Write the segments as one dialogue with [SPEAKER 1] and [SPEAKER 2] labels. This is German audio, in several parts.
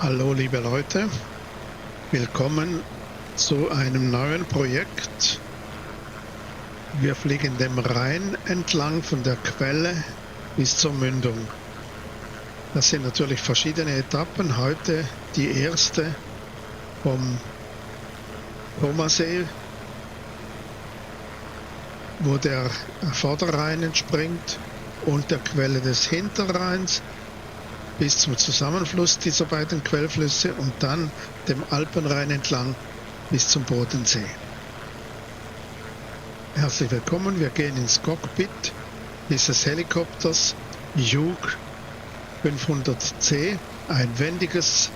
[SPEAKER 1] Hallo liebe Leute, willkommen zu einem neuen Projekt. Wir fliegen dem Rhein entlang von der Quelle bis zur Mündung. Das sind natürlich verschiedene Etappen. Heute die erste vom Thomassee, wo der Vorderrhein entspringt, und der Quelle des Hinterrheins bis zum Zusammenfluss dieser beiden Quellflüsse und dann dem Alpenrhein entlang bis zum Bodensee. Herzlich willkommen, wir gehen ins Cockpit dieses Helikopters Hugh 500C, ein wendiges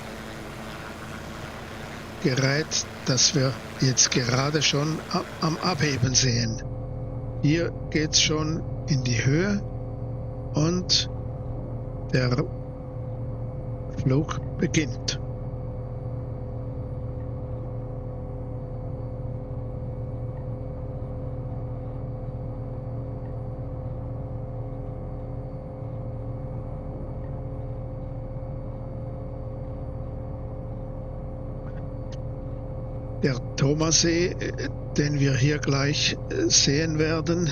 [SPEAKER 1] Gerät, das wir jetzt gerade schon am Abheben sehen. Hier geht es schon in die Höhe und der Flug beginnt. Der Thomassee, den wir hier gleich sehen werden,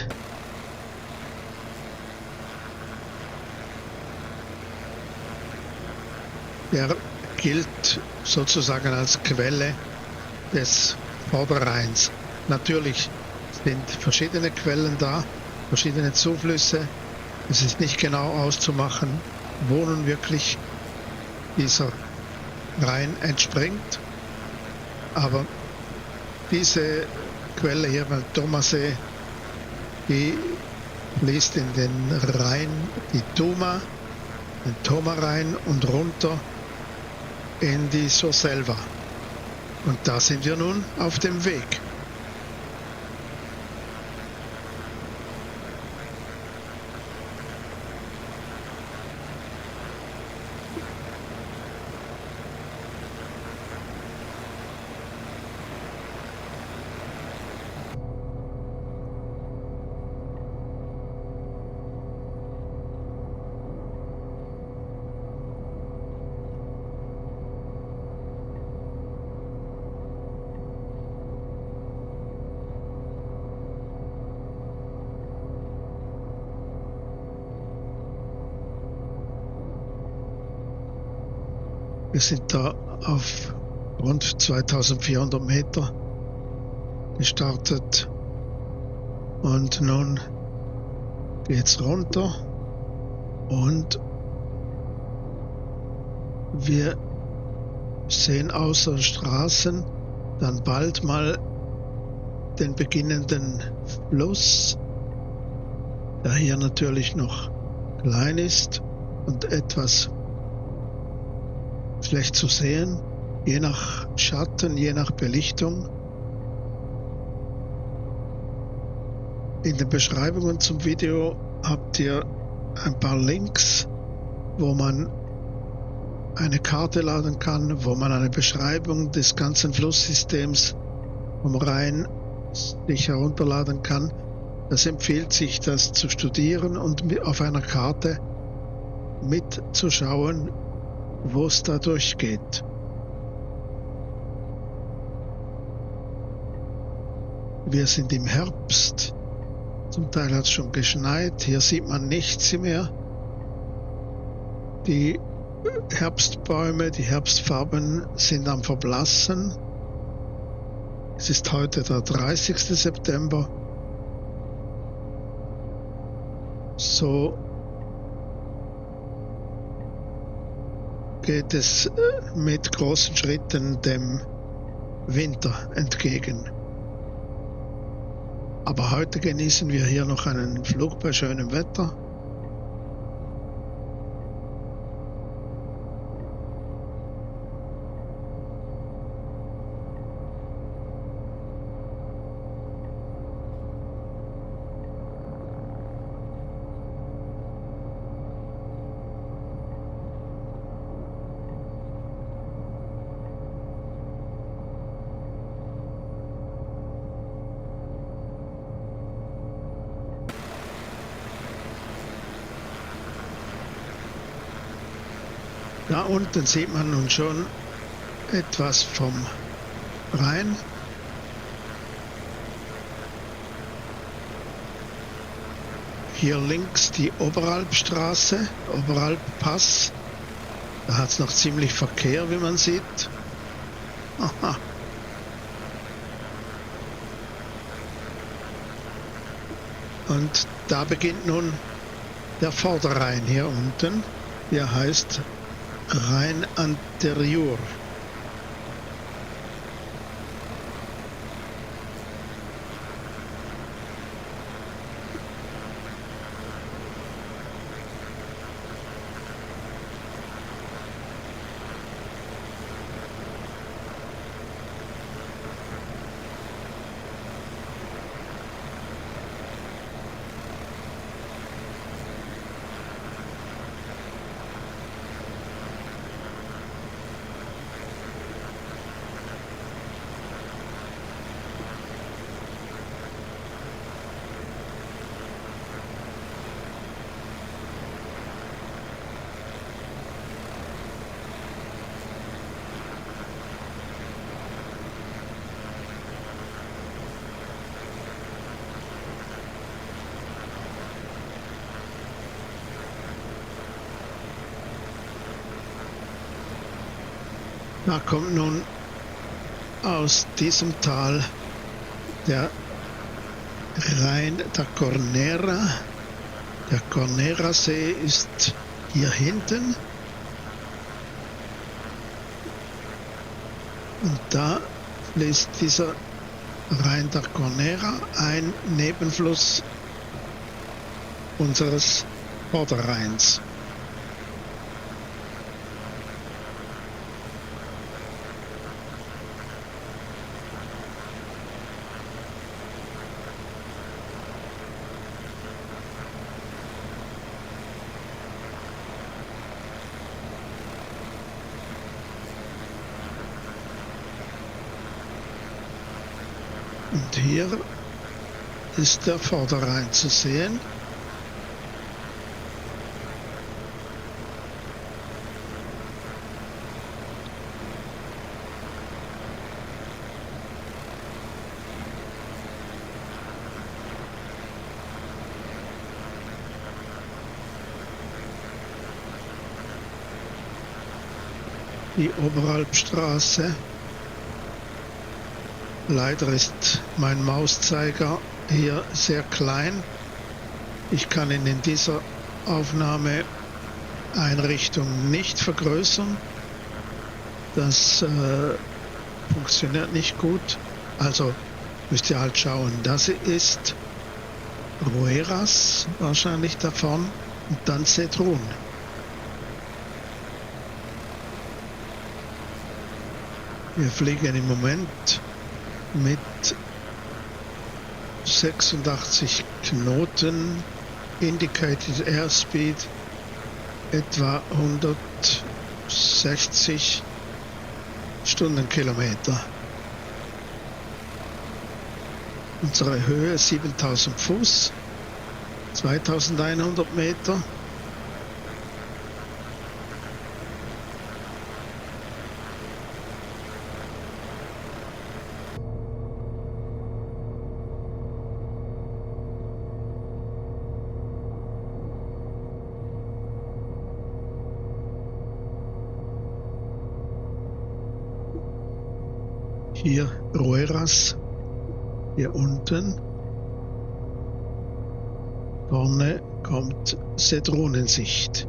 [SPEAKER 1] der gilt sozusagen als Quelle des Vorderrheins. Natürlich sind verschiedene Quellen da, verschiedene Zuflüsse. Es ist nicht genau auszumachen, wo nun wirklich dieser Rhein entspringt. Aber diese Quelle hier beim Thomassee, die fließt in den Rhein, die Tuma, den Toma-Rhein und runter in die Surselva. Und da sind wir nun auf dem Weg. Wir sind da auf rund 2400 Meter gestartet und nun geht's runter und wir sehen außer Straßen dann bald mal den beginnenden Fluss, der hier natürlich noch klein ist und etwas schlecht zu sehen, je nach Schatten, je nach Belichtung. In den Beschreibungen zum Video habt ihr ein paar Links, wo man eine Karte laden kann, wo man eine Beschreibung des ganzen Flusssystems vom Rhein sich herunterladen kann. Das empfiehlt sich, das zu studieren und auf einer Karte mitzuschauen, wo es da durchgeht. Wir sind im Herbst, zum Teil hat es schon geschneit, hier sieht man nichts mehr. Die Herbstbäume, die Herbstfarben sind am Verblassen. Es ist heute der 30. September. So geht es mit großen Schritten dem Winter entgegen. Aber heute genießen wir hier noch einen Flug bei schönem Wetter. Da unten sieht man nun schon etwas vom Rhein. Hier links die Oberalpstraße, Oberalppass. Da hat es noch ziemlich Verkehr, wie man sieht. Aha. Und da beginnt nun der Vorderrhein hier unten. Der heißt Rhein Anterior. Da kommt nun aus diesem Tal der Rhein der Cornera. Der Cornera-See ist hier hinten. Und da fließt dieser Rhein der Cornera, ein Nebenfluss unseres Vorderrheins. Und hier ist der Vorderrhein zu sehen. Die Oberalpstraße. Leider ist mein Mauszeiger hier sehr klein. Ich kann ihn in dieser Aufnahmeeinrichtung nicht vergrößern. Das funktioniert nicht gut. Also müsst ihr halt schauen. Das ist Rueras wahrscheinlich davon und dann Cedrun. Wir fliegen im Moment mit 86 Knoten, Indicated Airspeed etwa 160 Stundenkilometer. Unsere Höhe 7000 Fuß, 2100 Meter. Hier Rueras, hier unten. Vorne kommt Cedrun in Sicht.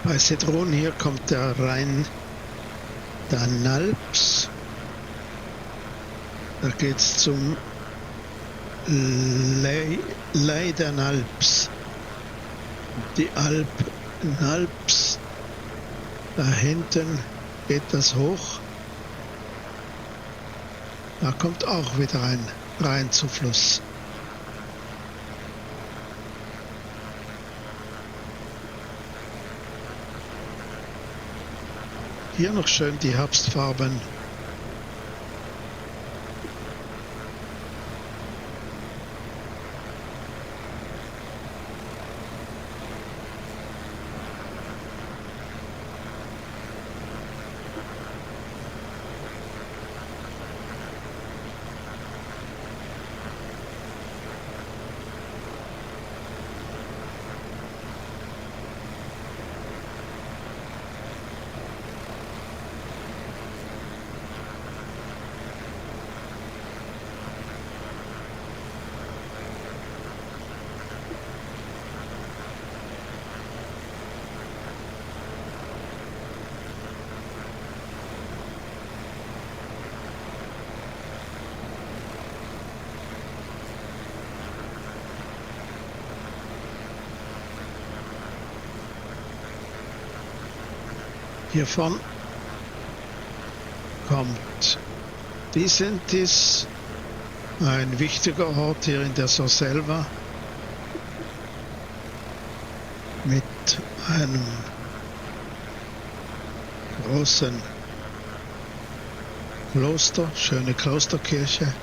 [SPEAKER 1] Bei Sedrun hier kommt der Rhein Danalbs. Da geht's zum Leidernalbs. Die Alpnalbs. Da hinten geht das hoch. Da kommt auch wieder ein Rheinzufluss. Hier noch schön die Herbstfarben. Hiervon kommt Disentis, ein wichtiger Ort hier in der Surselva, mit einem großen Kloster, schöne Klosterkirche.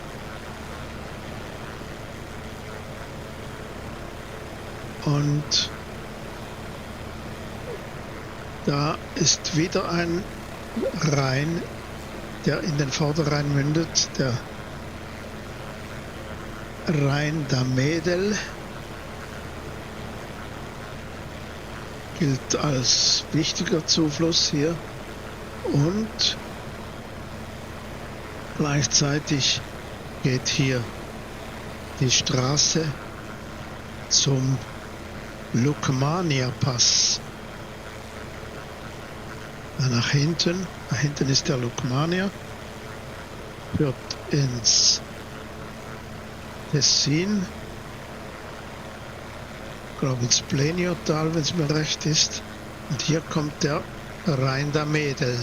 [SPEAKER 1] Und da ist wieder ein Rhein, der in den Vorderrhein mündet, der Rhein Damedel, gilt als wichtiger Zufluss hier und gleichzeitig geht hier die Straße zum Lukmania-Pass. Nach hinten, da hinten ist der Lukmania, führt ins Tessin, ich glaube ins Pleniotal, wenn es mir recht ist. Und hier kommt der Rhein Damedel.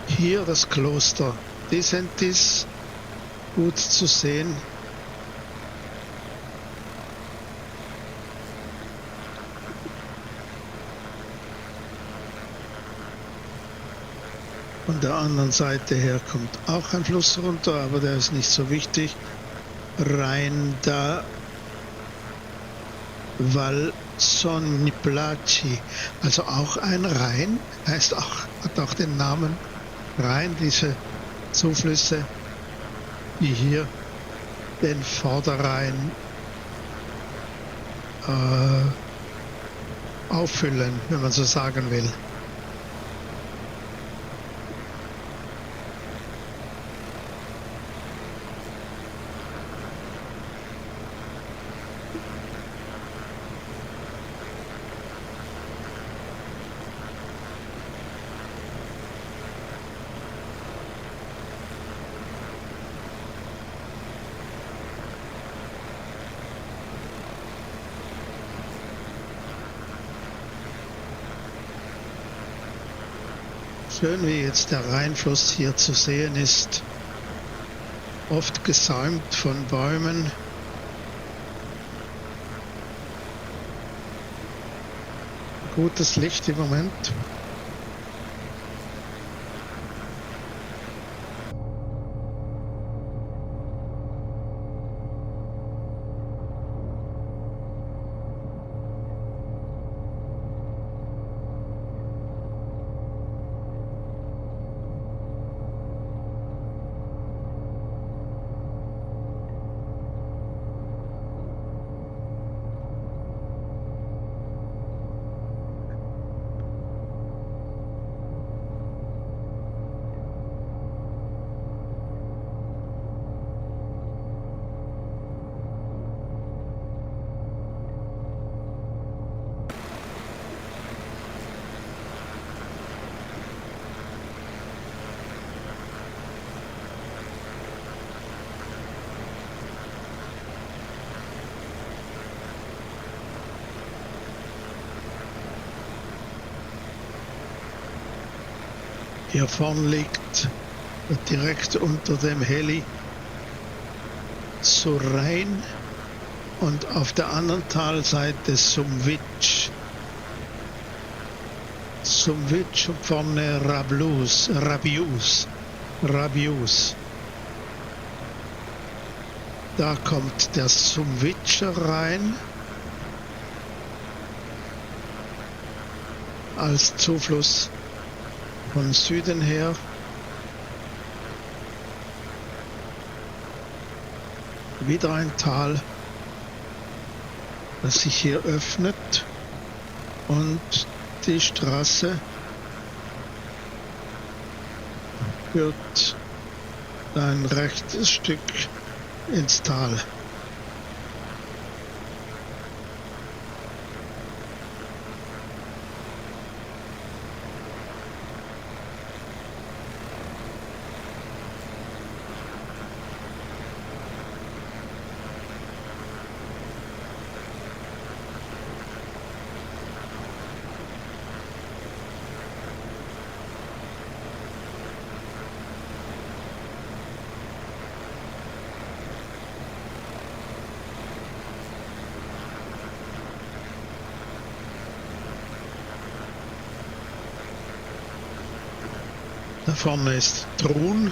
[SPEAKER 1] Hier das Kloster Disentis, gut zu sehen. Von der anderen Seite her kommt auch ein Fluss runter, aber der ist nicht so wichtig. Rhein da Valsoniplaci, also auch ein Rhein, hat auch den Namen Rhein, diese Zuflüsse, die hier den Vorderrhein auffüllen, wenn man so sagen will. Schön, wie jetzt der Rheinfluss hier zu sehen ist, oft gesäumt von Bäumen. Gutes Licht im Moment. Hier vorn liegt direkt unter dem Heli Surrein und auf der anderen Talseite Sumwitsch. Sumwitsch und vorne Rabius. Da kommt der Sumwitscher rein als Zufluss von Süden her. Wieder ein Tal, das sich hier öffnet und die Straße führt ein rechtes Stück ins Tal. Da vorne ist Trun.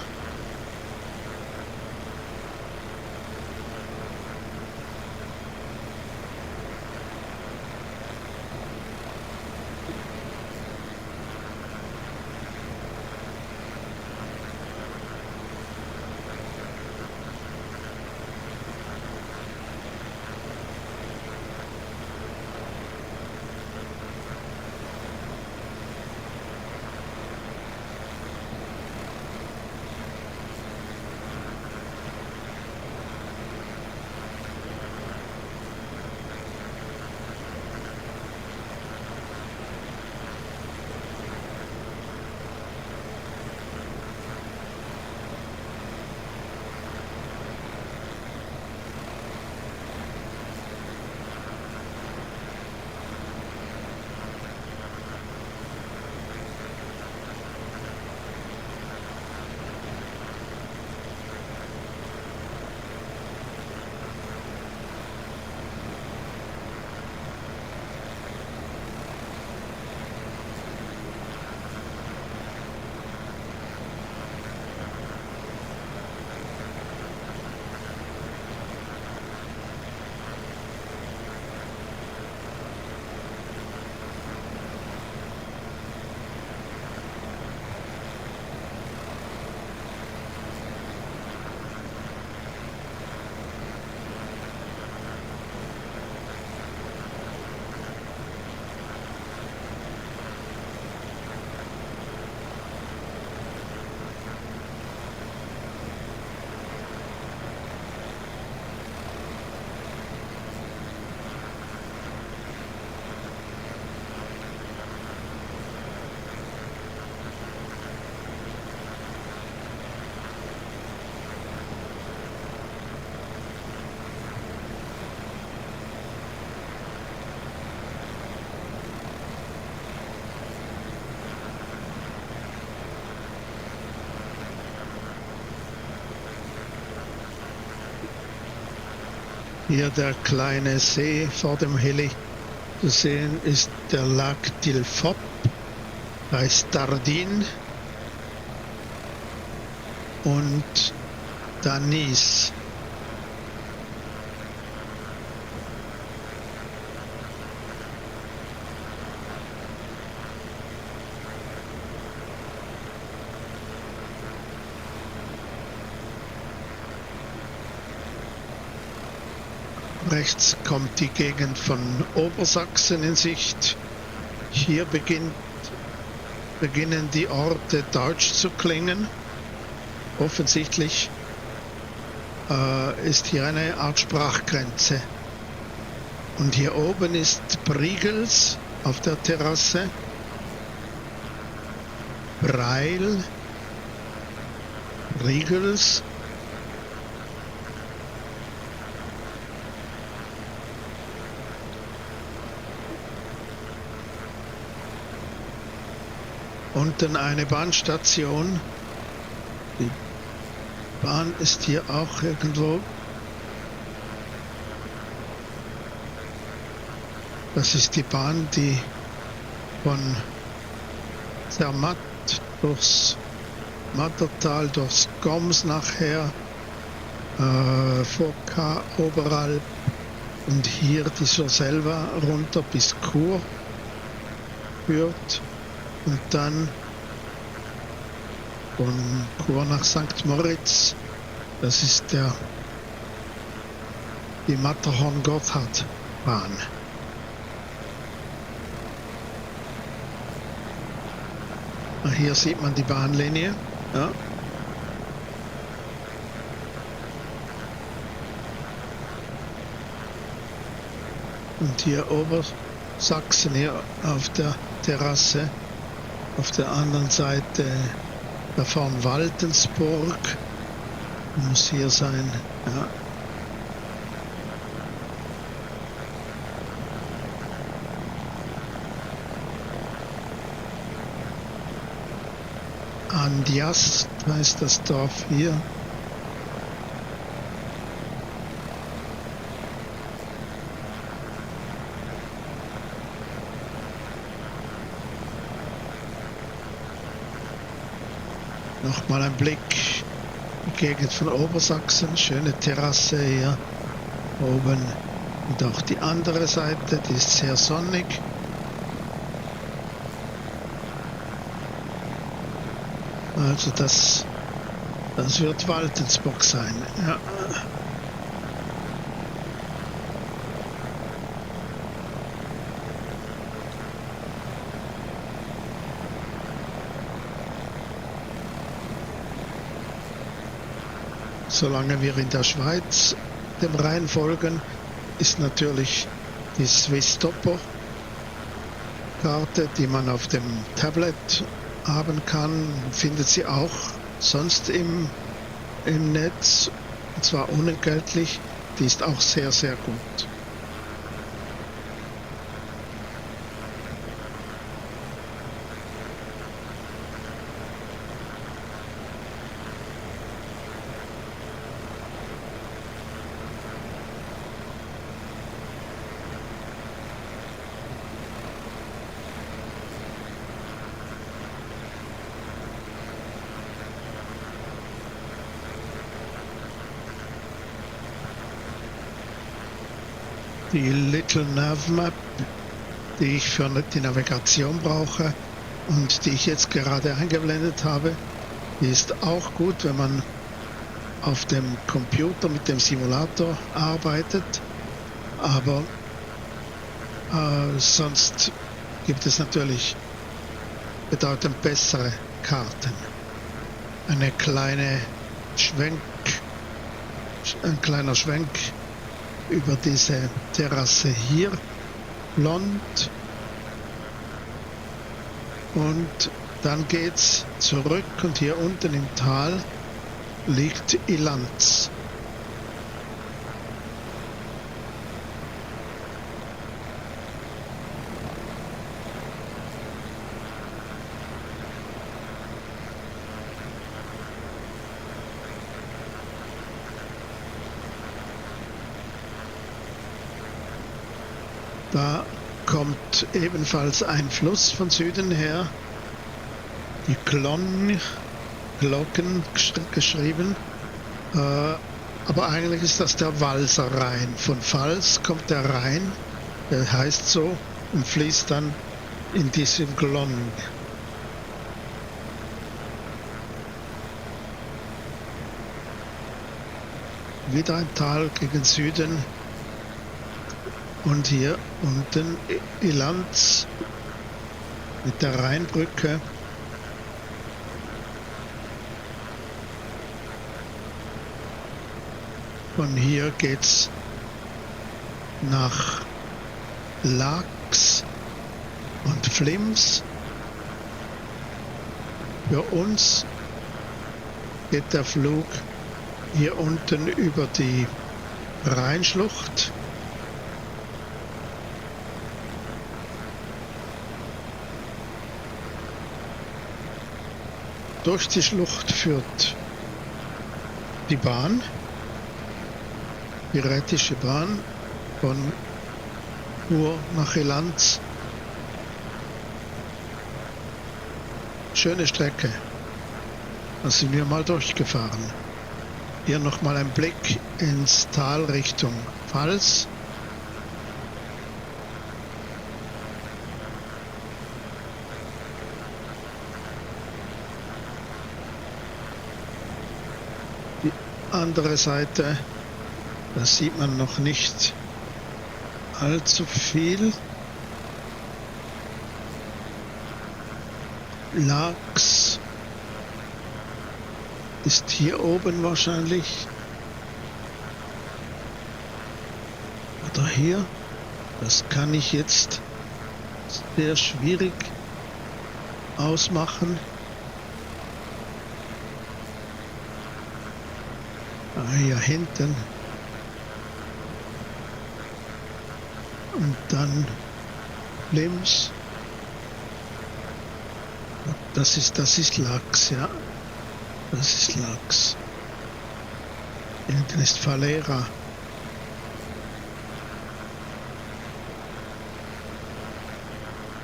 [SPEAKER 1] Hier der kleine See vor dem Heli zu sehen ist der Lac d'Ilfop bei Stardin und Danis. Rechts kommt die Gegend von Obersachsen in Sicht. Hier beginnen die Orte deutsch zu klingen. Offensichtlich ist hier eine Art Sprachgrenze. Und hier oben ist Briegels auf der Terrasse, Breil, Briegels. Unten eine Bahnstation. Die Bahn ist hier auch irgendwo. Das ist die Bahn, die von Zermatt durchs Mattertal, durchs Goms nachher, Furka, Oberalp und hier die Surselva runter bis Chur führt und dann von Chur nach St. Moritz. Das ist die Matterhorn-Gotthard-Bahn. Hier sieht man die Bahnlinie. Ja. Und hier Obersachsen, hier auf der Terrasse, auf der anderen Seite davon Waltensburg, muss hier sein. Ja. Andiast heißt das Dorf hier. Nochmal ein Blick, die Gegend von Obersachsen, schöne Terrasse hier oben und auch die andere Seite, die ist sehr sonnig. Also das wird Waltensburg sein. Ja. Solange wir in der Schweiz dem Rhein folgen, ist natürlich die Swiss Topo Karte, die man auf dem Tablet haben kann, findet sie auch sonst im Netz, und zwar unentgeltlich. Die ist auch sehr, sehr gut. Die Little Nav Map, die ich für die Navigation brauche und die ich jetzt gerade eingeblendet habe, die ist auch gut, wenn man auf dem Computer mit dem Simulator arbeitet, aber sonst gibt es natürlich bedeutend bessere Karten. Ein kleiner Schwenk über diese Terrasse hier, blond, und dann geht's zurück und hier unten im Tal liegt Ilanz. Da kommt ebenfalls ein Fluss von Süden her, die Glocken geschrieben, aber eigentlich ist das der Valser Rhein. Von Pfalz kommt der Rhein, der heißt so, und fließt dann in diesem Glonn. Wieder ein Tal gegen Süden. Und hier unten Ilanz mit der Rheinbrücke. Von hier geht's nach Laax und Flims. Für uns geht der Flug hier unten über die Rheinschlucht. Durch die Schlucht führt die Bahn, die Rätische Bahn von Chur nach Ilanz. Schöne Strecke. Da sind wir mal durchgefahren. Hier nochmal ein Blick ins Tal Richtung Pfalz. Die andere Seite, da sieht man noch nicht allzu viel. Lachs ist hier oben wahrscheinlich. Oder hier. Das kann ich jetzt sehr schwierig ausmachen. Hier hinten. Und dann Lims. Das ist Lachs, ja. Das ist Lachs. Hinten ist Valera.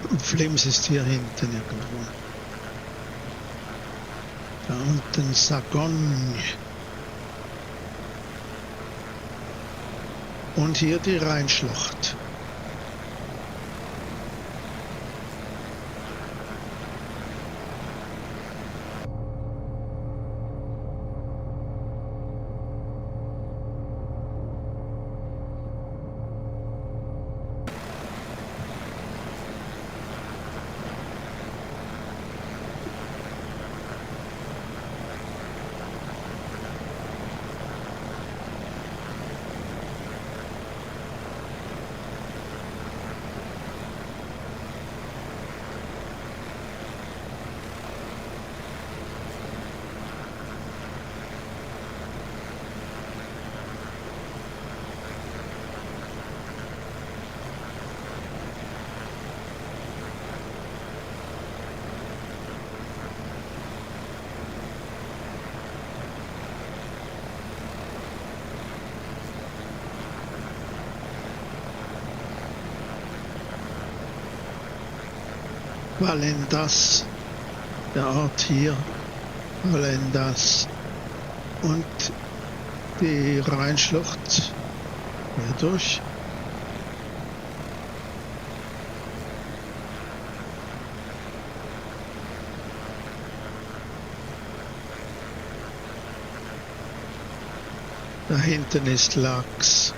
[SPEAKER 1] Und Flims ist hier hinten irgendwo. Da unten Sagogne. Und hier die Rheinschlucht. Valendas, der Ort hier, Valendas und die Rheinschlucht hier durch. Da hinten ist Lachs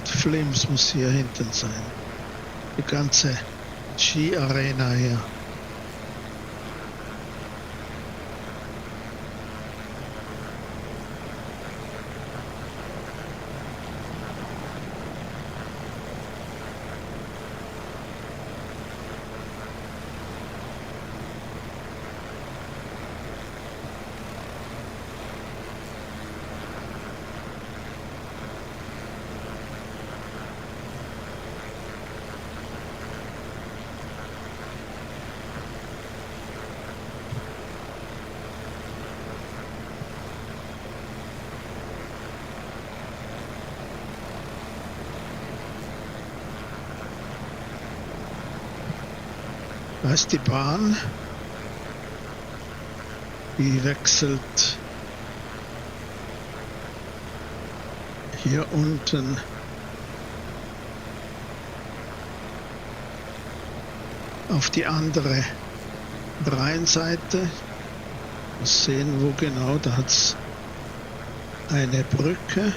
[SPEAKER 1] und Flims muss hier hinten sein. Die ganze Ski-Arena hier. Da ist die Bahn, die wechselt hier unten auf die andere Rheinseite. Mal sehen, wo genau, da hat es eine Brücke.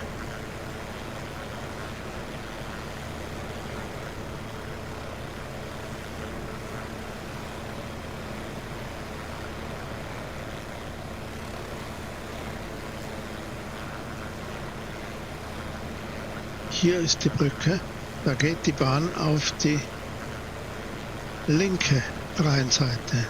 [SPEAKER 1] Hier ist die Brücke, da geht die Bahn auf die linke Rheinseite.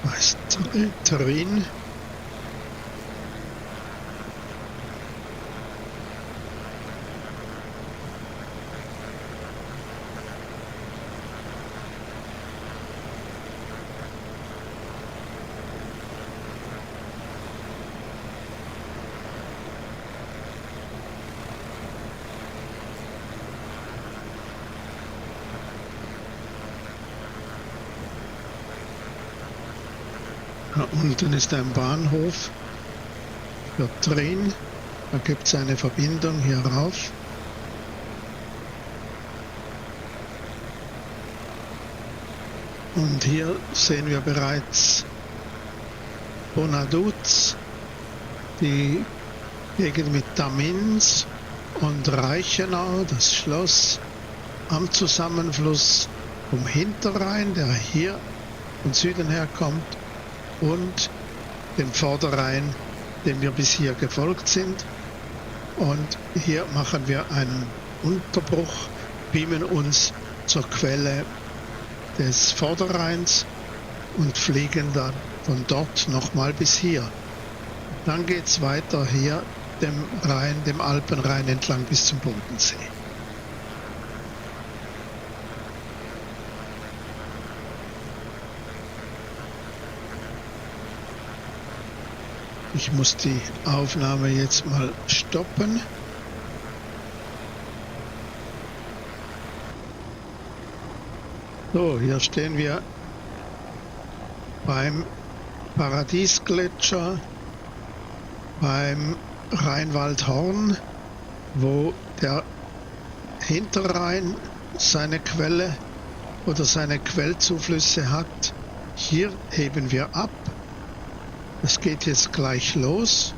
[SPEAKER 1] Heißt Terrin. Da unten ist ein Bahnhof für Trin. Da gibt es eine Verbindung hier rauf. Und hier sehen wir bereits Bonaduz, die Gegend mit Tamins und Reichenau, das Schloss am Zusammenfluss vom Hinterrhein, der hier von Süden her kommt, und dem Vorderrhein, dem wir bis hier gefolgt sind. Und hier machen wir einen Unterbruch, beamen uns zur Quelle des Vorderrheins und fliegen dann von dort nochmal bis hier. Dann geht es weiter hier dem Rhein, dem Alpenrhein entlang bis zum Bodensee. Ich muss die Aufnahme jetzt mal stoppen. So, hier stehen wir beim Paradiesgletscher, beim Rheinwaldhorn, wo der Hinterrhein seine Quelle oder seine Quellzuflüsse hat. Hier heben wir ab. Es geht jetzt gleich los.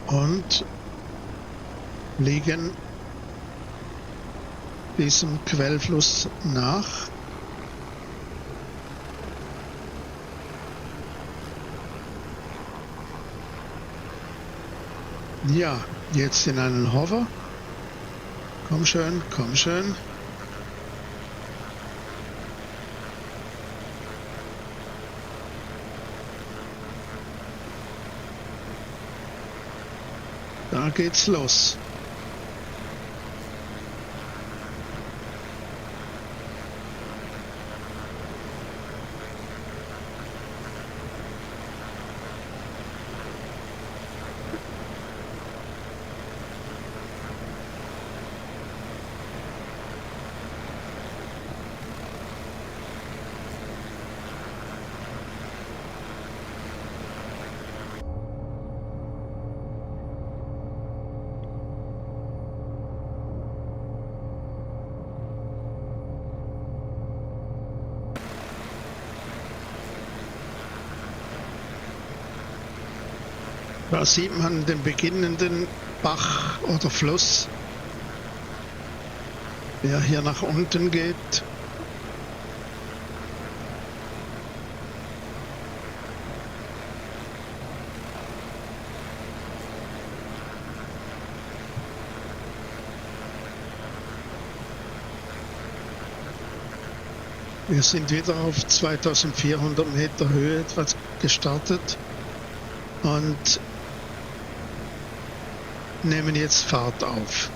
[SPEAKER 1] Und fliegen diesem Quellfluss nach. Ja, jetzt in einen Hover. Komm schön, komm schön. Da geht's los. Da sieht man den beginnenden Bach oder Fluss, der hier nach unten geht. Wir sind wieder auf 2400 Meter Höhe etwas gestartet und nehmen jetzt Fahrt auf.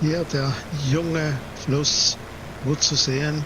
[SPEAKER 1] Hier der junge Fluss, gut zu sehen.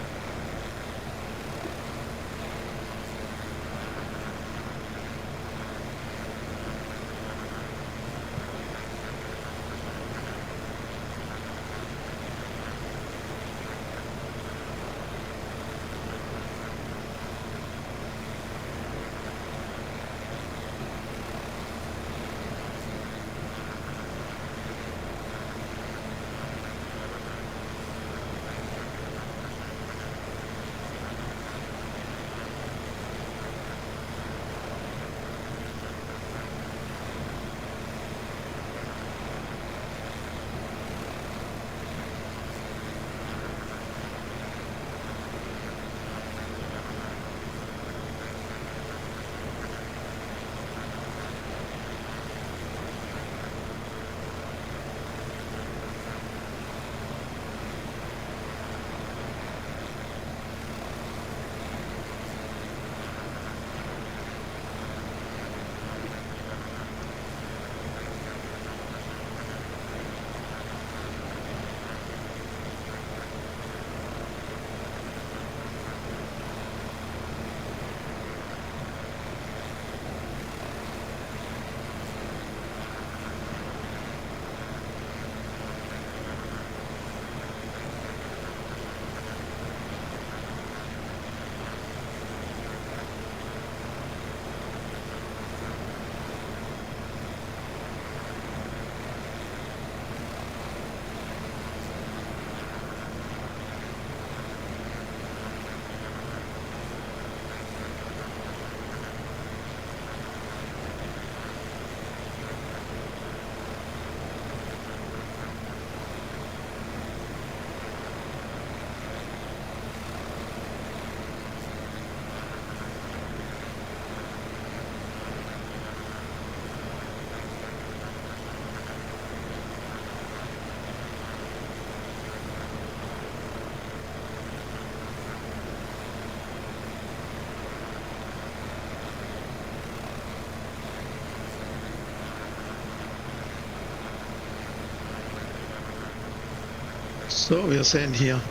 [SPEAKER 1] So, wir sehen hier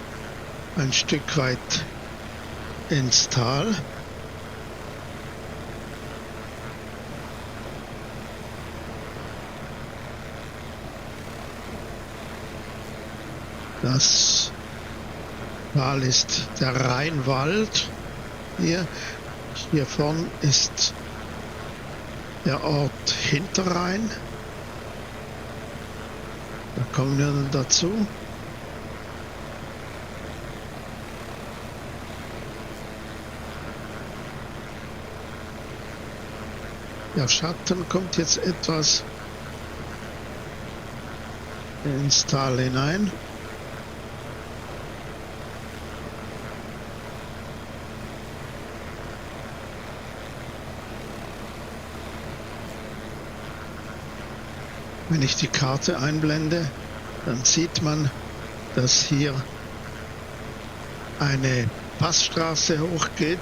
[SPEAKER 1] ein Stück weit ins Tal. Das Tal ist der Rheinwald. Hier vorn ist der Ort Hinterrhein. Da kommen wir dann dazu. Der Schatten kommt jetzt etwas ins Tal hinein. Wenn ich die Karte einblende, dann sieht man, dass hier eine Passstraße hochgeht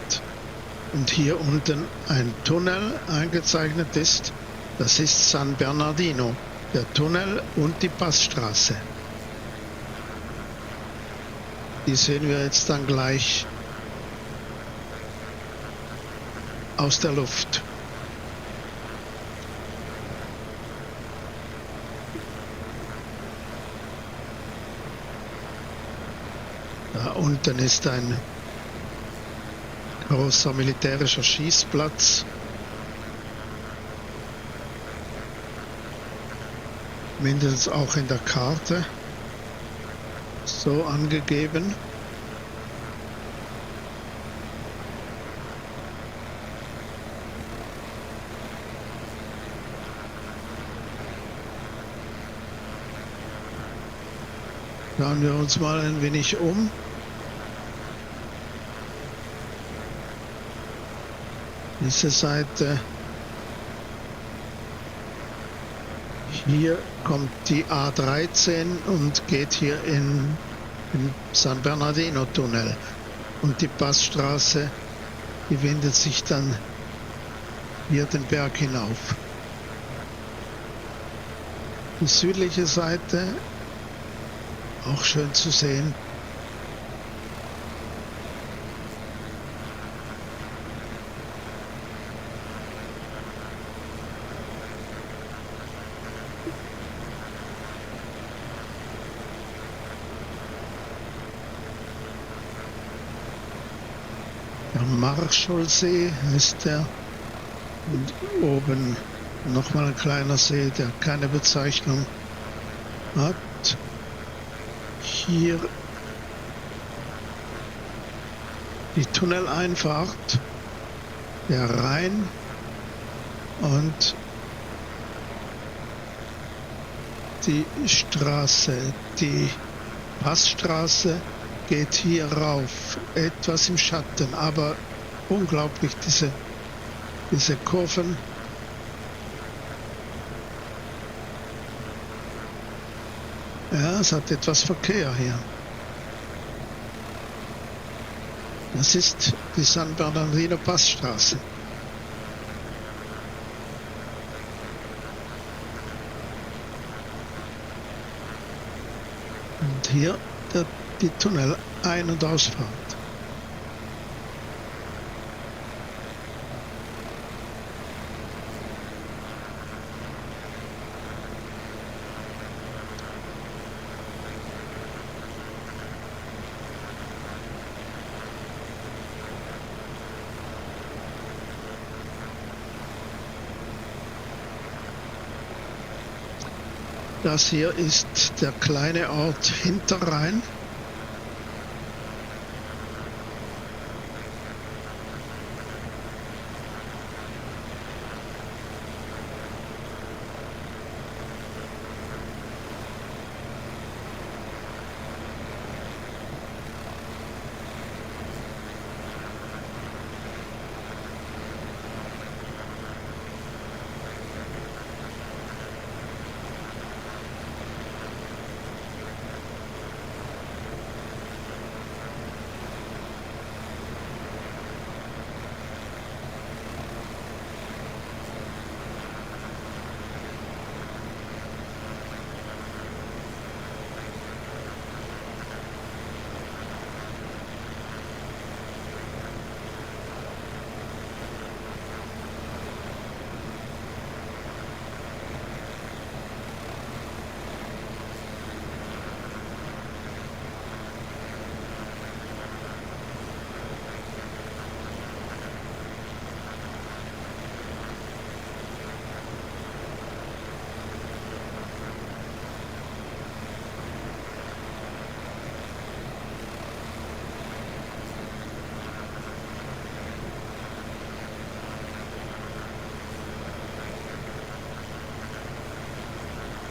[SPEAKER 1] und hier unten ein Tunnel eingezeichnet ist. Das ist San Bernardino, der Tunnel und die Passstraße. Die sehen wir jetzt dann gleich aus der Luft. Da unten ist ein großer militärischer Schießplatz. Mindestens auch in der Karte so angegeben. Schauen wir uns mal ein wenig um. Diese Seite. Hier kommt die A13 und geht hier in San Bernardino Tunnel. Und die Passstraße, die wendet sich dann hier den Berg hinauf. Die südliche Seite, auch schön zu sehen. Der Marshallsee ist der. Und oben nochmal ein kleiner See, der keine Bezeichnung hat. Hier die Tunneleinfahrt, der Rhein und die Straße, die Passstraße geht hier rauf, etwas im Schatten, aber unglaublich diese Kurven. Ja, es hat etwas Verkehr hier. Das ist die San Bernardino Passstraße. Und hier die Tunnel Ein- und Ausfahrt. Das hier ist der kleine Ort Hinterrhein.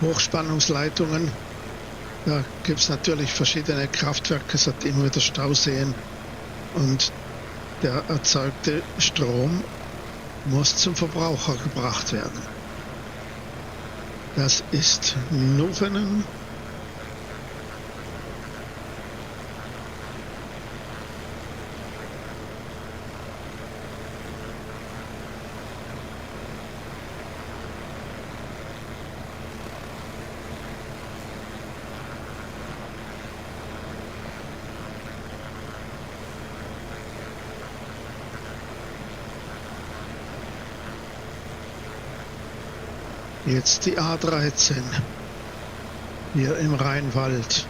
[SPEAKER 1] Hochspannungsleitungen. Da gibt es natürlich verschiedene Kraftwerke, es hat immer wieder Stauseen und der erzeugte Strom muss zum Verbraucher gebracht werden. Das ist Nuvenen. Jetzt die A13 hier im Rheinwald.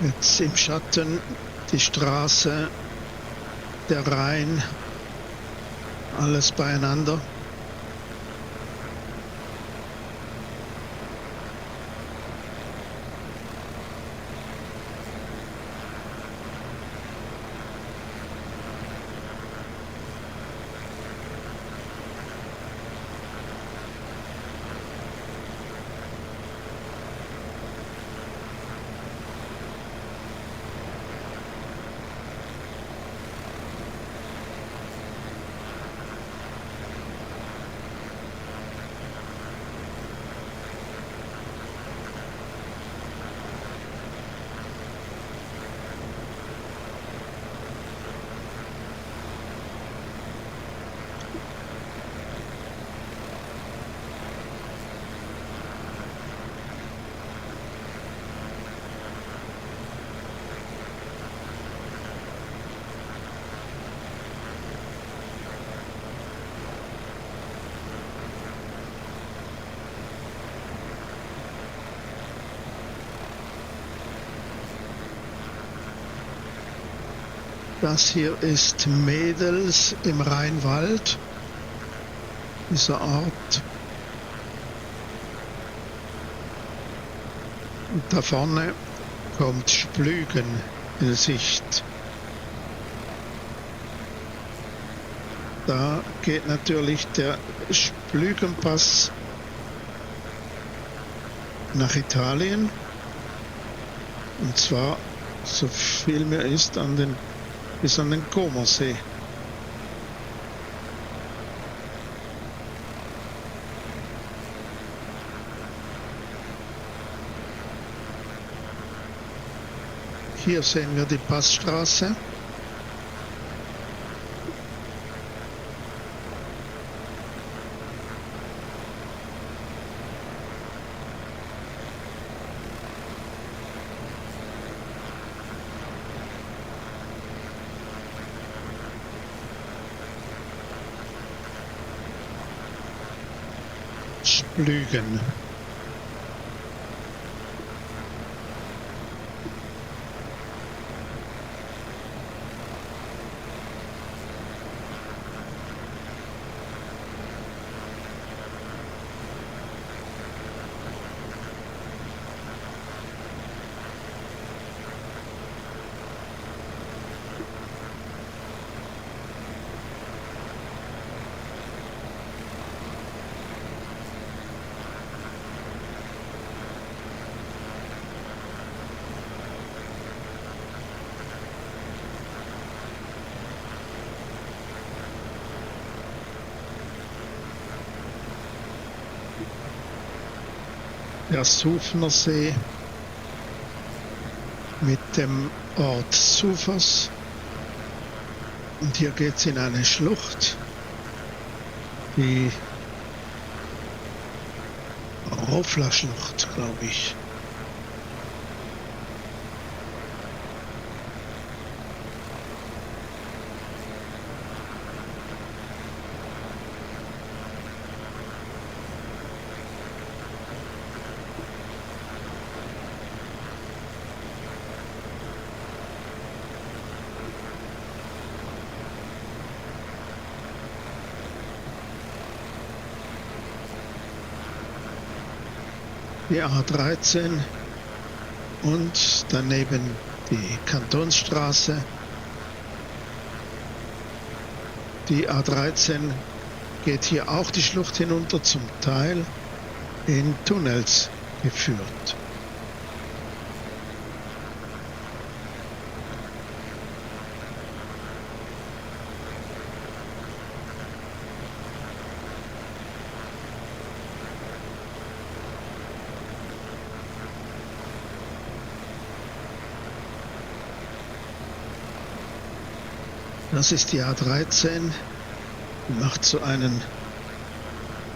[SPEAKER 1] Jetzt im Schatten die Straße, der Rhein, alles beieinander. Das hier ist Mädels im Rheinwald, dieser Ort. Und da vorne kommt Splügen in Sicht. Da geht natürlich der Splügenpass nach Italien. Und zwar, so viel mir ist, bis an den Comersee. Hier sehen wir die Passstraße. Splügen. Der Sufener See mit dem Ort Sufers. Und hier geht es in eine Schlucht, die Rofla-Schlucht, glaube ich. Die A13 und daneben die Kantonsstraße. Die A13 geht hier auch die Schlucht hinunter, zum Teil in Tunnels geführt. Das ist die A13, die macht so einen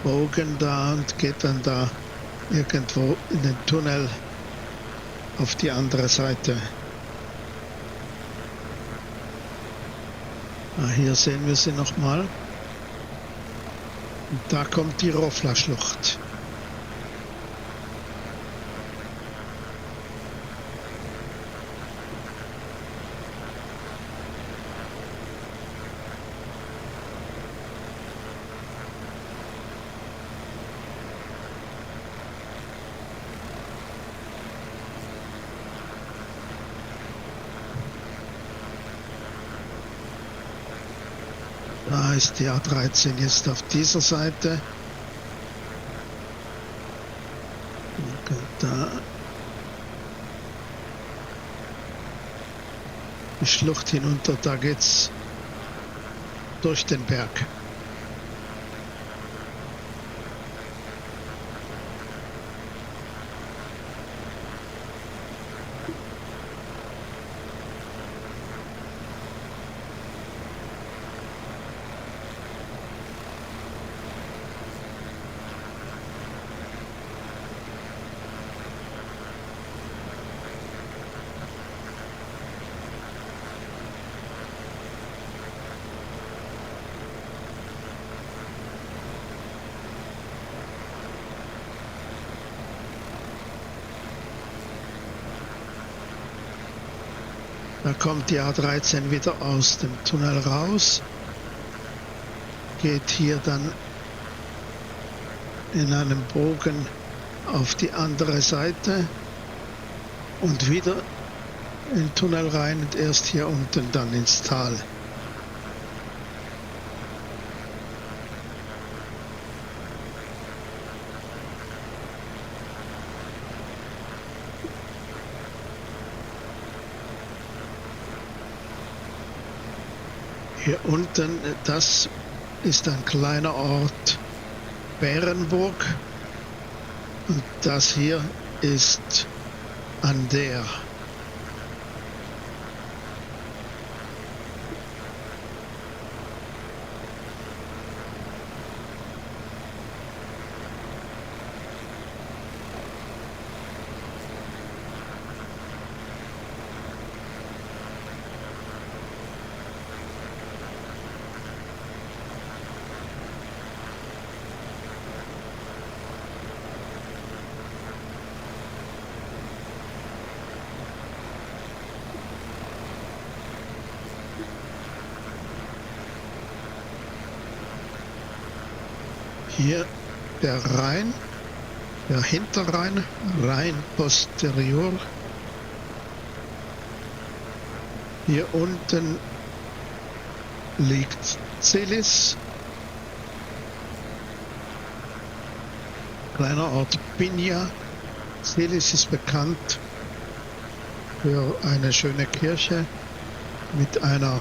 [SPEAKER 1] Bogen da und geht dann da irgendwo in den Tunnel auf die andere Seite. Hier sehen wir sie nochmal. Und da kommt die Rofla-Schlucht. Da ist die A13 jetzt auf dieser Seite. Und da die Schlucht hinunter, da geht's durch den Berg. Da kommt die A13 wieder aus dem Tunnel raus, geht hier dann in einem Bogen auf die andere Seite und wieder in den Tunnel rein und erst hier unten dann ins Tal. Hier unten, das ist ein kleiner Ort, Bärenburg, und das hier ist Ander. Hier der Rhein, der Hinterrhein, Rhein posterior. Hier unten liegt Zelis, kleiner Ort Binja. Zelis ist bekannt für eine schöne Kirche mit einer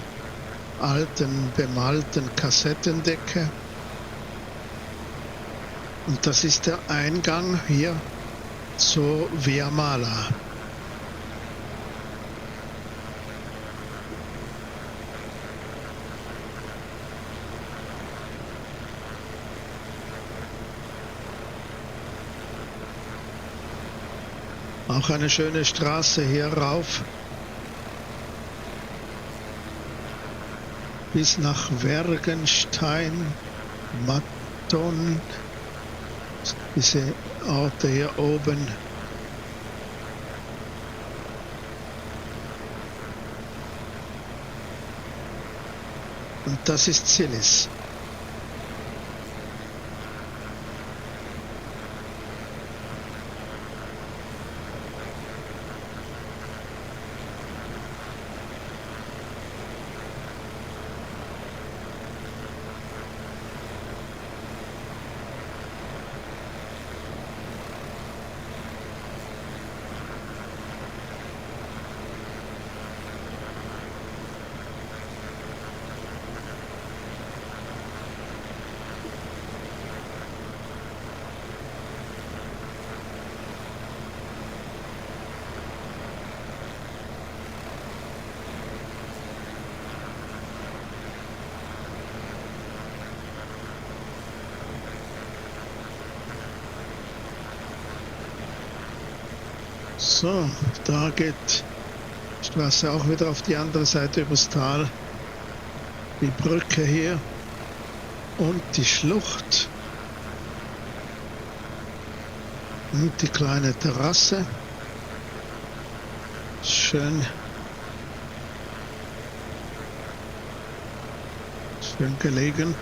[SPEAKER 1] alten bemalten Kassettendecke. Und das ist der Eingang hier zur Via Mala. Auch eine schöne Straße hier rauf. Bis nach Wergenstein, Matton. Diese Orte hier oben. Und das ist Zillis. So, da geht die Straße auch wieder auf die andere Seite übers Tal. Die Brücke hier und die Schlucht und die kleine Terrasse. Schön gelegen.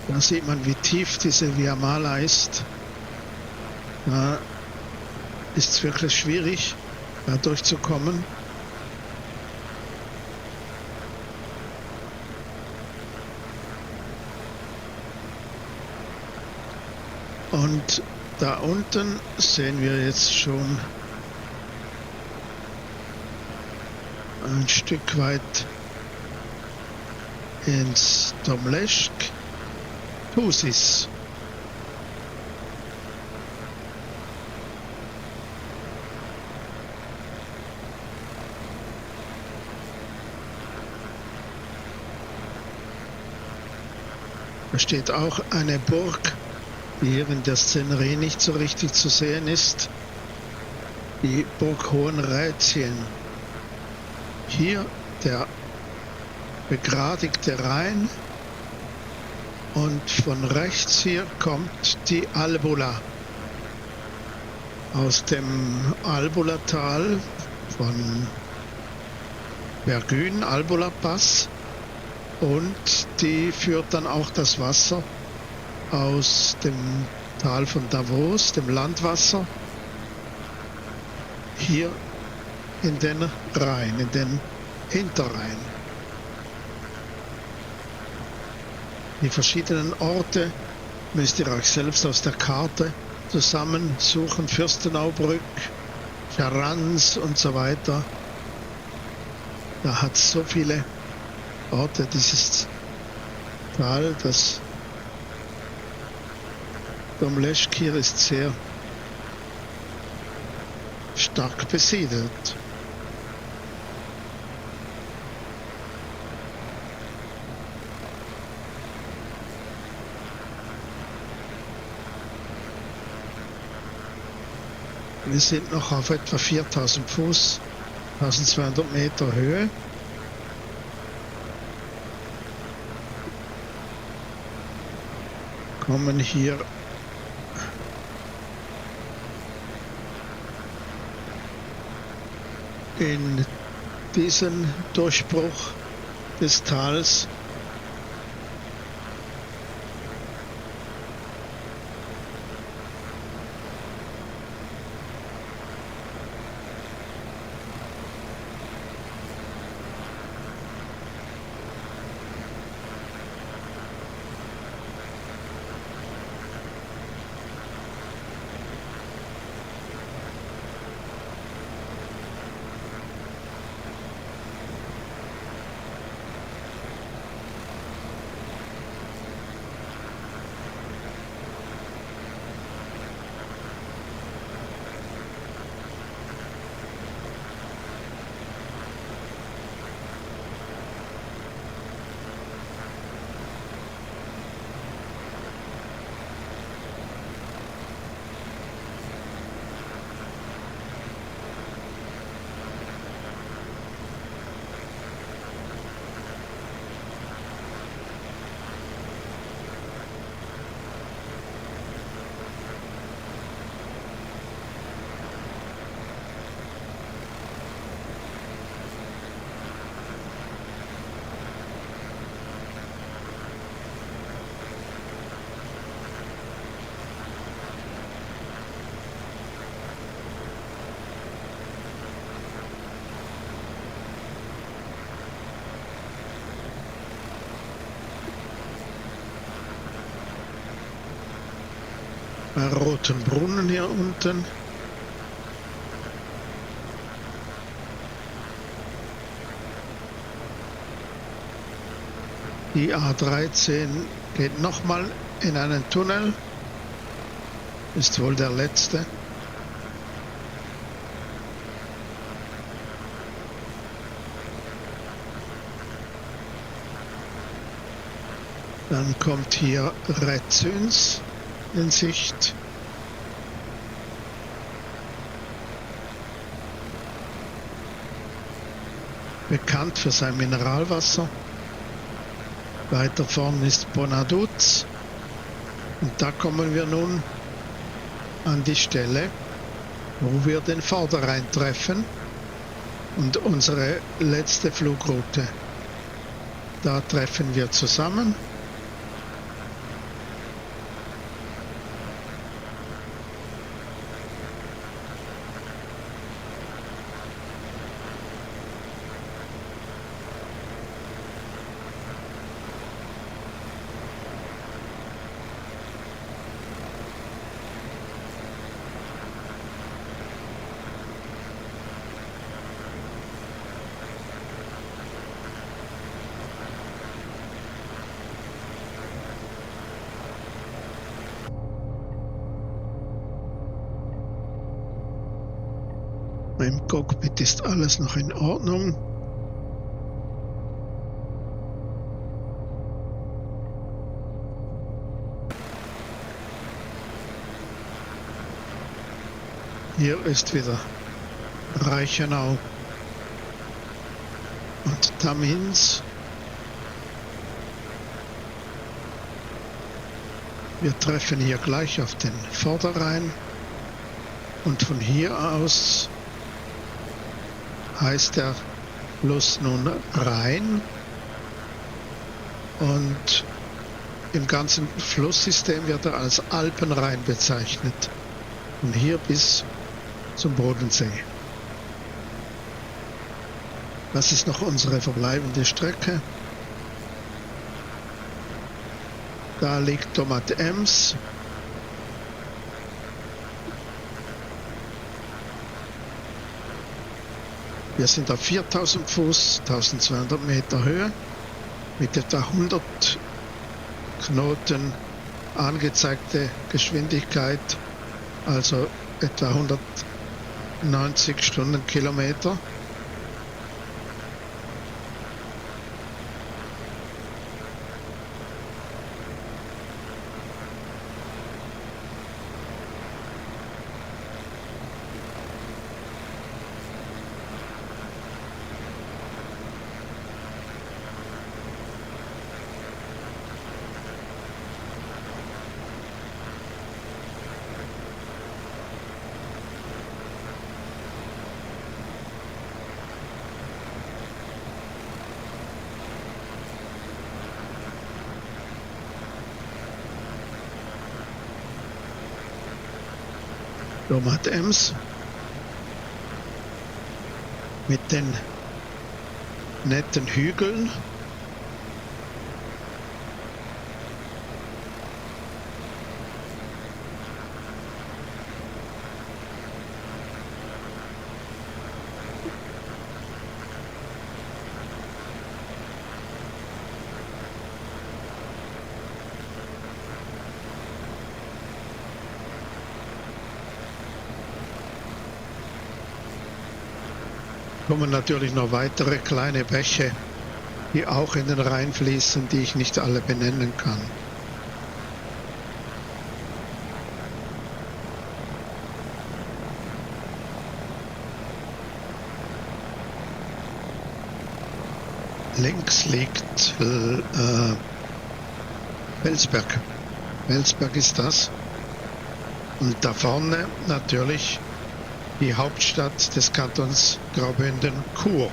[SPEAKER 1] Da sieht man, wie tief diese Via Mala ist. Da ist es wirklich schwierig, da durchzukommen. Und da unten sehen wir jetzt schon ein Stück weit ins Domleschk. Thusis. Da steht auch eine Burg, die hier in der Szenerie nicht so richtig zu sehen ist. Die Burg Hohenrätien. Hier der begradigte Rhein. Und von rechts hier kommt die Albula. Aus dem Albula-Tal von Bergün, Albula-Pass. Und die führt dann auch das Wasser aus dem Tal von Davos, dem Landwasser, hier in den Rhein, in den Hinterrhein. Die verschiedenen Orte müsst ihr euch selbst aus der Karte zusammensuchen. Fürstenaubrück, Scharans und so weiter. Da hat es so viele Orte, dieses Tal. Das Domleschk hier ist sehr stark besiedelt. Wir sind noch auf etwa 4000 Fuß, 1200 Meter Höhe. Kommen hier in diesen Durchbruch des Tals. Bei Roten Brunnen hier unten. Die A13 geht nochmal in einen Tunnel. Ist wohl der letzte. Dann kommt hier Retsüns in Sicht. Bekannt für sein Mineralwasser. Weiter vorne ist Bonaduz. Und da kommen wir nun an die Stelle, wo wir den Vorderrhein treffen und unsere letzte Flugroute. Da treffen wir zusammen. Im Cockpit ist alles noch in Ordnung. Hier ist wieder Reichenau und Tamins. Wir treffen hier gleich auf den Vorderrhein und von hier aus heißt der Fluss nun Rhein und im ganzen Flusssystem wird er als Alpenrhein bezeichnet. Von hier bis zum Bodensee. Das ist noch unsere verbleibende Strecke. Da liegt Tomat Ems. Wir sind auf 4000 Fuß, 1200 Meter Höhe, mit etwa 100 Knoten angezeigte Geschwindigkeit, also etwa 190 Stundenkilometer. Tomat Ems mit den netten Hügeln. Kommen natürlich noch weitere kleine Bäche, die auch in den Rhein fließen, die ich nicht alle benennen kann. Links liegt Felsberg. Felsberg ist das. Und da vorne natürlich die Hauptstadt des Kantons Graubünden, Chur.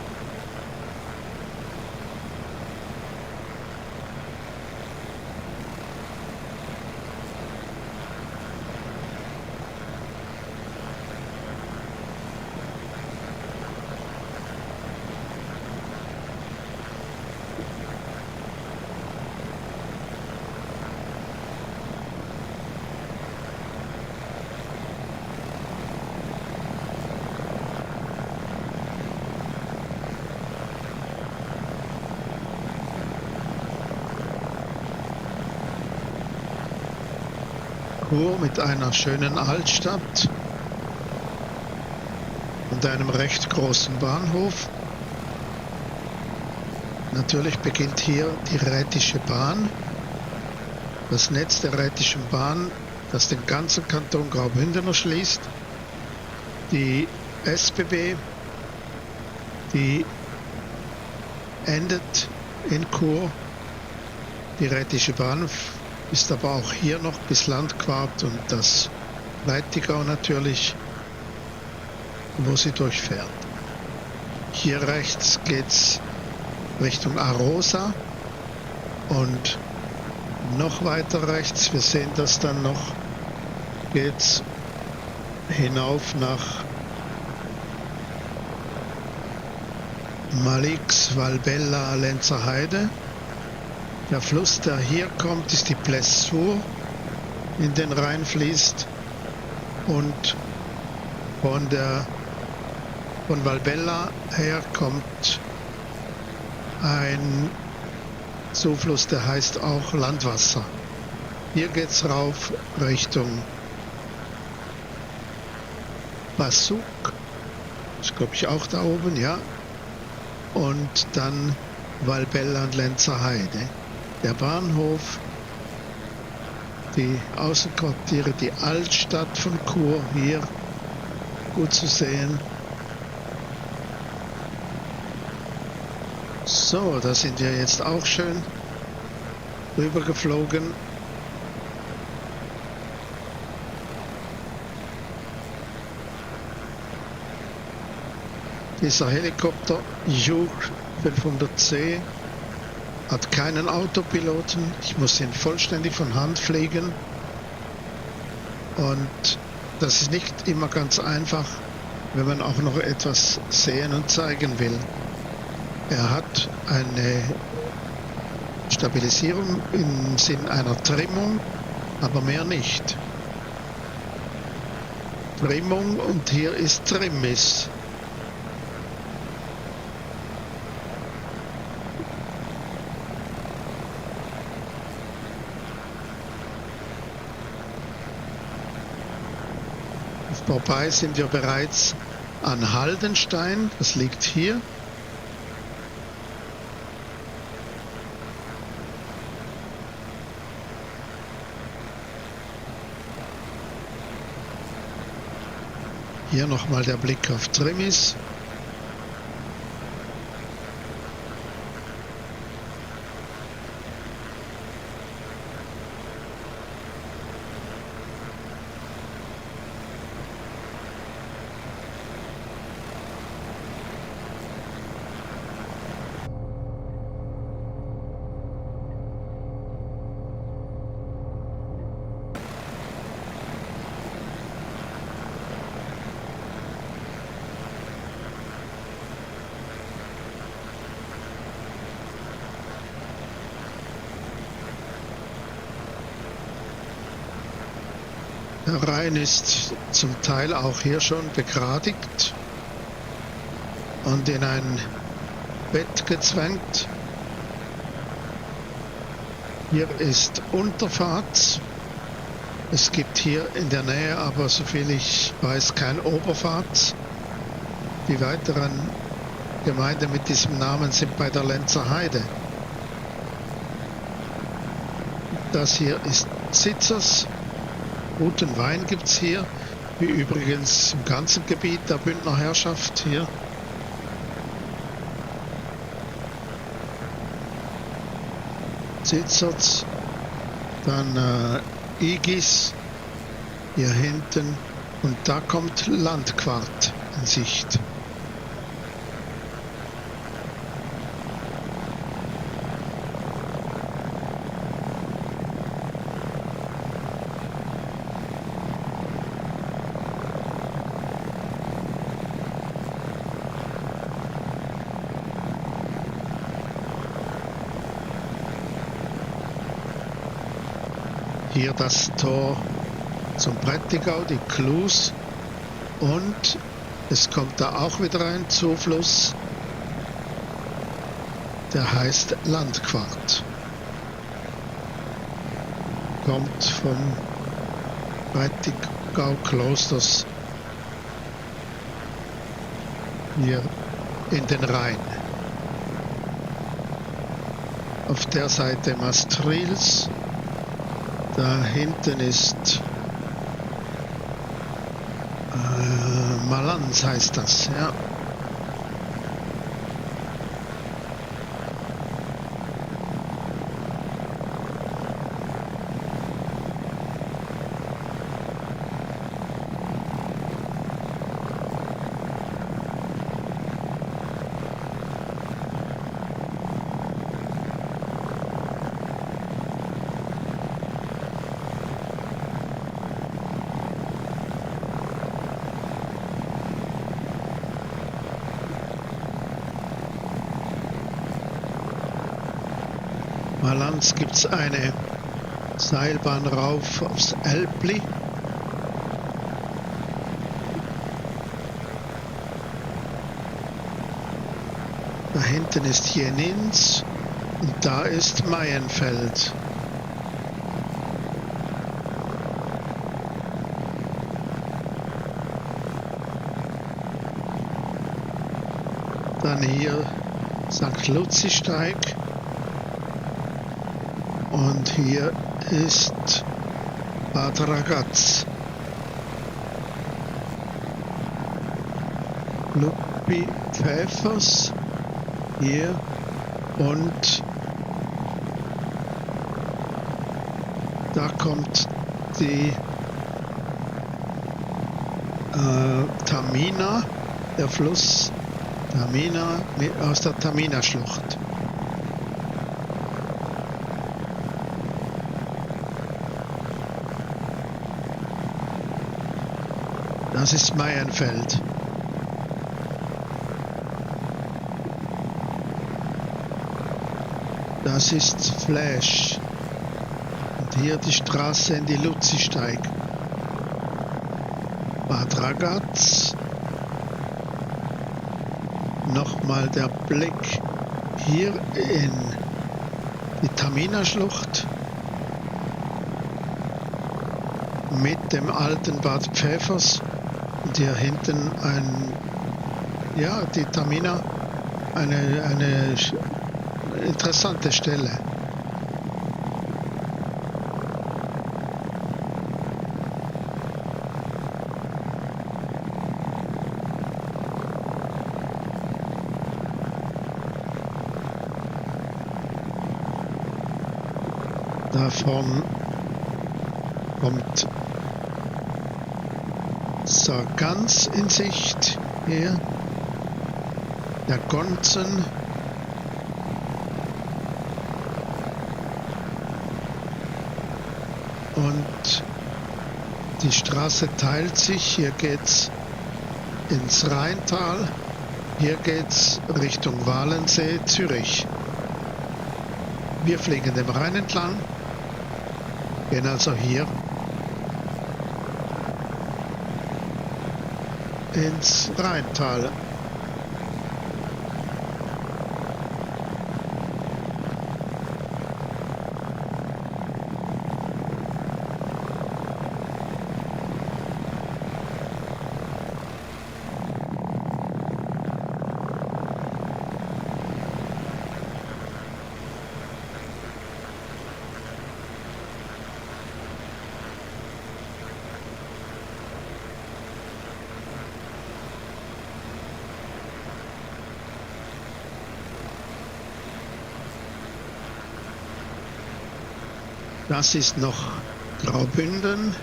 [SPEAKER 1] Chur mit einer schönen Altstadt und einem recht großen Bahnhof. Natürlich beginnt hier die Rhätische Bahn, das Netz der Rhätischen Bahn, das den ganzen Kanton Graubünden erschließt. Die SBB, die endet in Chur. Die Rhätische Bahn ist aber auch hier noch bis Landquart und das Leitigau natürlich, wo sie durchfährt. Hier rechts geht's Richtung Arosa und noch weiter rechts, wir sehen das dann noch, geht's hinauf nach Malix, Valbella, Lenzerheide. Der Fluss, der hier kommt, ist die Plessur, in den Rhein fließt, und von Valbella her kommt ein Zufluss, der heißt auch Landwasser. Hier geht's rauf Richtung Bassuk, das glaube ich auch da oben, ja, und dann Valbella und Lenzerheide. Der Bahnhof, die Außenquartiere, die Altstadt von Chur hier gut zu sehen. So, da sind wir jetzt auch schön rübergeflogen. Dieser Helikopter Ju 500C hat keinen Autopiloten. Ich muss ihn vollständig von Hand fliegen. Und das ist nicht immer ganz einfach, wenn man auch noch etwas sehen und zeigen will. Er hat eine Stabilisierung im Sinn einer Trimmung, aber mehr nicht. Trimmung, und hier ist Trimmis. Vorbei sind wir bereits an Haldenstein, das liegt hier. Hier nochmal der Blick auf Trimmis. Der Rhein ist zum Teil auch hier schon begradigt und in ein Bett gezwängt. Hier ist Unterfahrt. Es gibt hier in der Nähe, aber soviel ich weiß, kein Oberfahrt. Die weiteren Gemeinden mit diesem Namen sind bei der Lenzerheide. Das hier ist Sitzers. Guten Wein gibt es hier, wie übrigens im ganzen Gebiet der Bündner Herrschaft hier. Sitzerz, dann Igis hier hinten, und da kommt Landquart in Sicht. Hier das Tor zum Prättigau, die Klus, und es kommt da auch wieder ein Zufluss, der heißt Landquart. Kommt vom Prättigau-Klosters hier in den Rhein. Auf der Seite Mastrils, da hinten ist Malanz heißt das, ja. Malanz gibt es eine Seilbahn rauf aufs Elbli. Da hinten ist Jenins und da ist Maienfeld. Dann hier St. Luzisteig. Und hier ist Bad Ragaz. Luppi Pfäfers hier und da kommt die Tamina, der Fluss Tamina aus der Tamina-Schlucht. Das ist Maienfeld. Das ist Fläsch. Und hier die Straße in die Luzisteig. Bad Ragaz. Nochmal der Blick hier in die Tamina-Schlucht. Mit dem alten Bad Pfäfers. Und hier hinten die Tamina, eine interessante Stelle. Davon kommt Sargans in Sicht hier, der Gonzen, und die Straße teilt sich. Hier geht's ins Rheintal, hier geht's Richtung Walensee, Zürich. Wir fliegen dem Rhein entlang, gehen also hier ins Rheintal. Das ist noch Graubünden,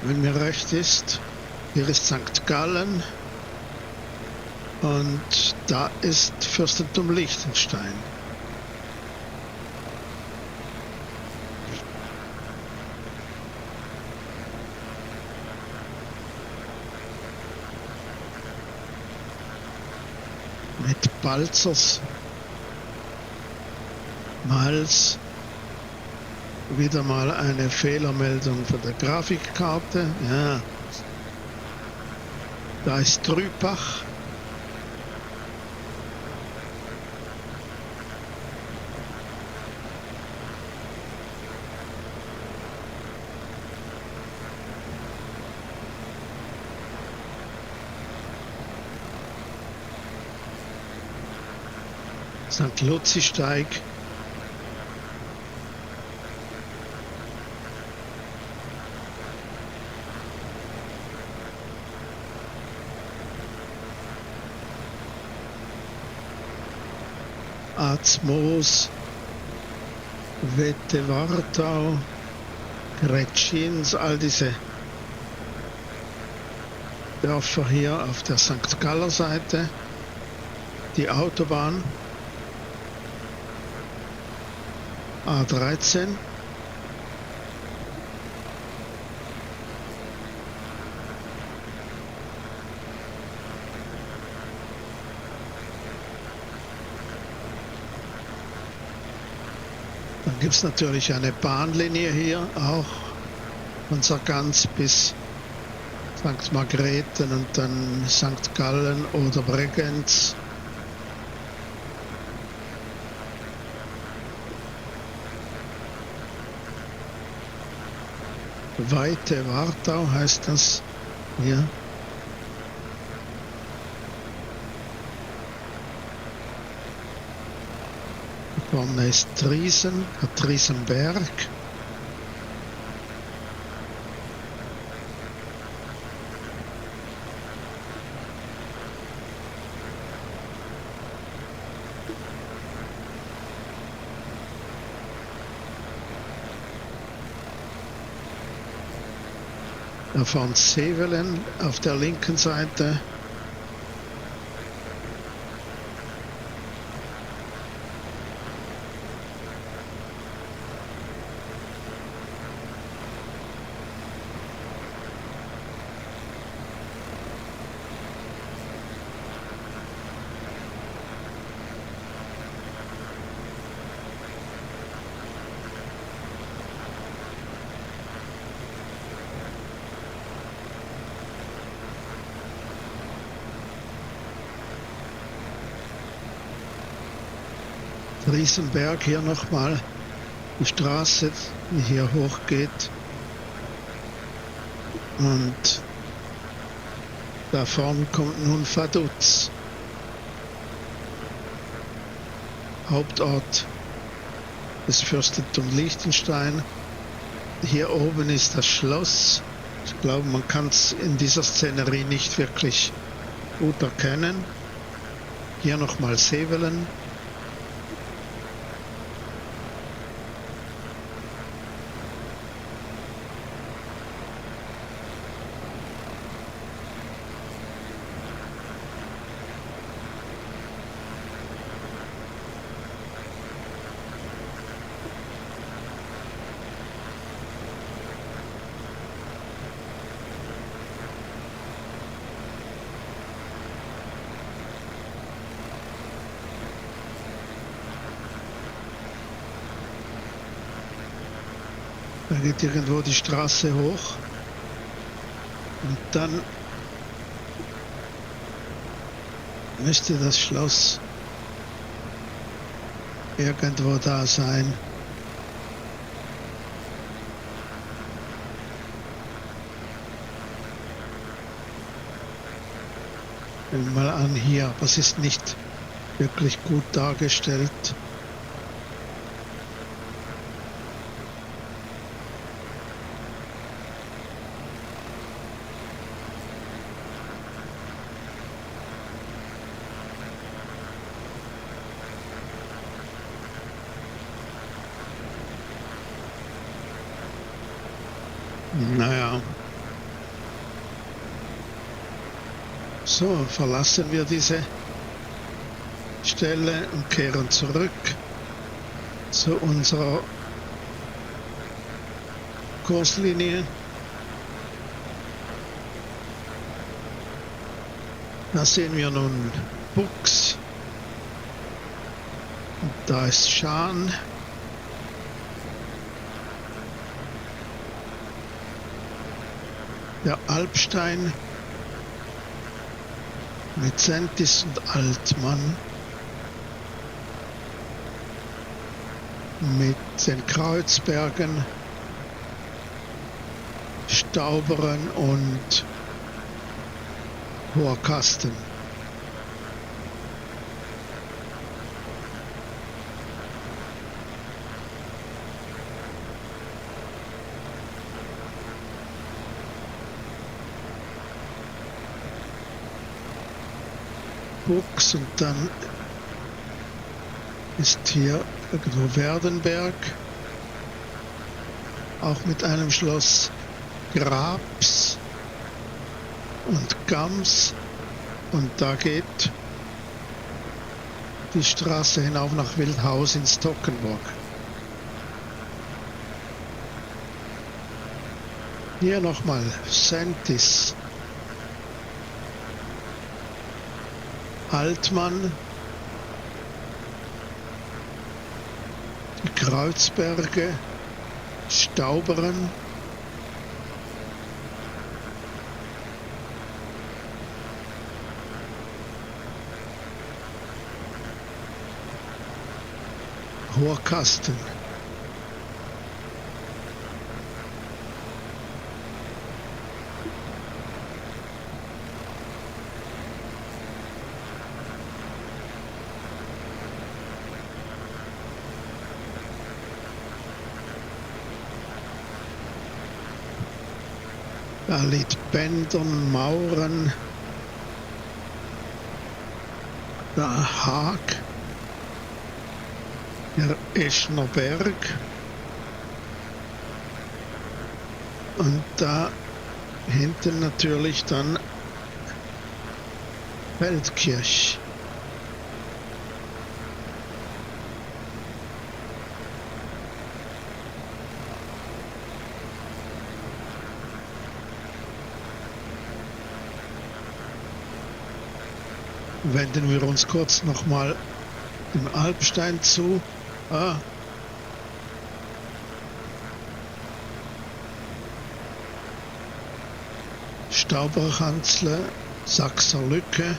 [SPEAKER 1] wenn mir recht ist. Hier ist St. Gallen und da ist Fürstentum Liechtenstein. Mit Balzers Miles. Wieder mal eine Fehlermeldung von der Grafikkarte. Ja. Da ist Trübach. St. Luzi-Steig. Arzmoos, Wette-Wartau, Gretschins, all diese Dörfer hier auf der St. Galler Seite, die Autobahn, A13, dann gibt es natürlich eine Bahnlinie hier auch von Sargans bis St. Margrethen und dann St. Gallen oder Bregenz. Weite Wartau heißt das hier. Da vorne ist Triesen, der Triesenberg. Da vorne Sevelen auf der linken Seite. Riesenberg hier nochmal, die Straße, die hier hochgeht. Und da vorne kommt nun Vaduz, Hauptort des Fürstentums Liechtenstein. Hier oben ist das Schloss. Ich glaube, man kann es in dieser Szenerie nicht wirklich gut erkennen. Hier nochmal Sevelen. Da geht irgendwo die Straße hoch und dann müsste das Schloss irgendwo da sein. Mal an hier, aber es ist nicht wirklich gut dargestellt. Naja. So, verlassen wir diese Stelle und kehren zurück zu unserer Kurslinie. Da sehen wir nun Bux. Und da ist Schaan. Der Alpstein mit Sentis und Altmann, mit den Kreuzbergen, Stauberen und Hoherkasten. Fuchs und dann ist hier irgendwo Werdenberg, auch mit einem Schloss Grabs und Gams, und da geht die Straße hinauf nach Wildhaus in Stockenburg. Hier nochmal Sentis, Altmann, die Kreuzberge, Stauberen, Horkasten. Da liegt Bändern, Mauren, der Haag, der Eschner Berg und da hinten natürlich dann Feldkirch. Wenden wir uns kurz nochmal dem Alpstein zu. Stauberchanzle, Sachser Lücke,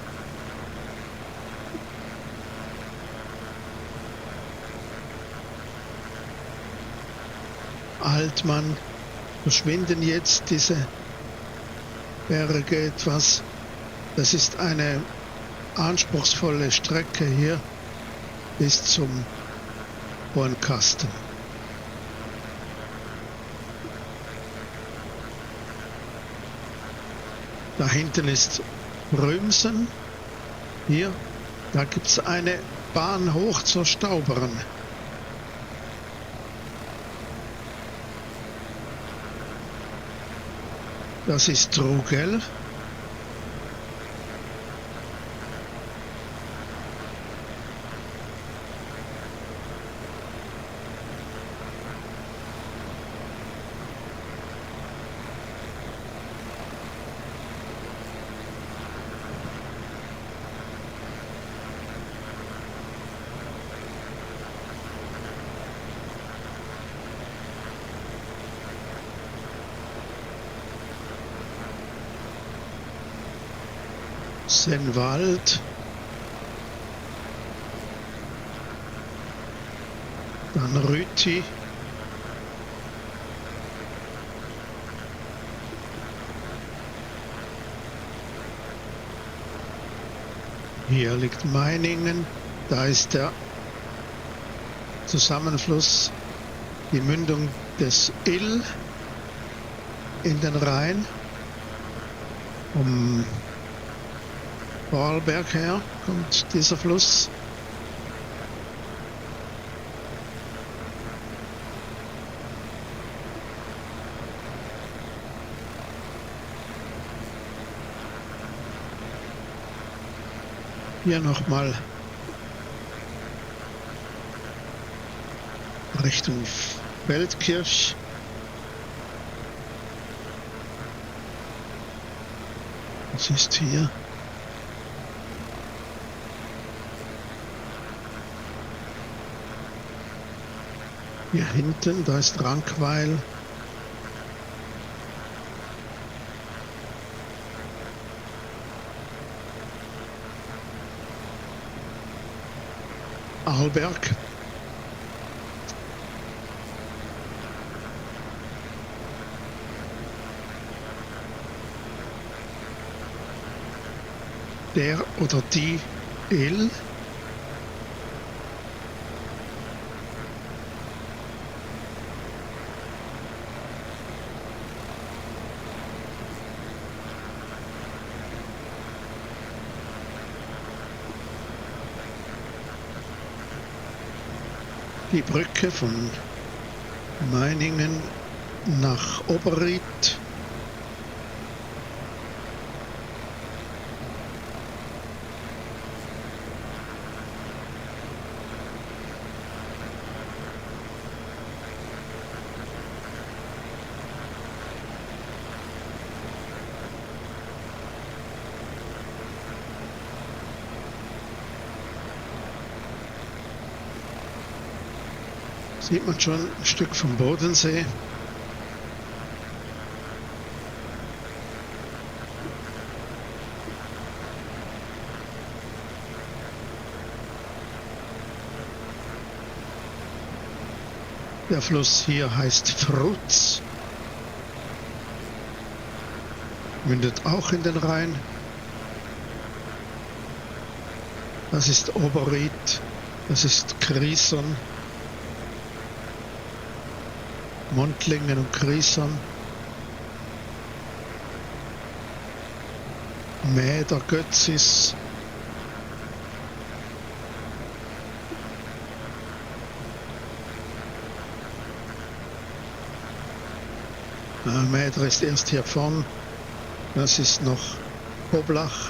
[SPEAKER 1] Altmann. Verschwinden jetzt diese Berge etwas. Das ist eine anspruchsvolle Strecke hier bis zum Hornkasten. Da hinten ist Römsen. Hier, da gibt es eine Bahn hoch zur Stauberen. Das ist Trugel. Sennwald, dann Rüti, hier liegt Meiningen, da ist der Zusammenfluss, die Mündung des Ill in den Rhein. Vorarlberg her kommt dieser Fluss. Hier nochmal Richtung Feldkirch. Was ist hier? Hier hinten, da ist Rankweil. Arlberg. Der oder die Ill. die Brücke von Meiningen nach Oberried. Sieht man schon ein Stück vom Bodensee. Der Fluss hier heißt Frutz, mündet auch in den Rhein. Das ist Oberried, das ist Griesern, Montlingen und Griesern, Mäder, Götzis, Mäder ist erst hier vorn, das ist noch Hoblach,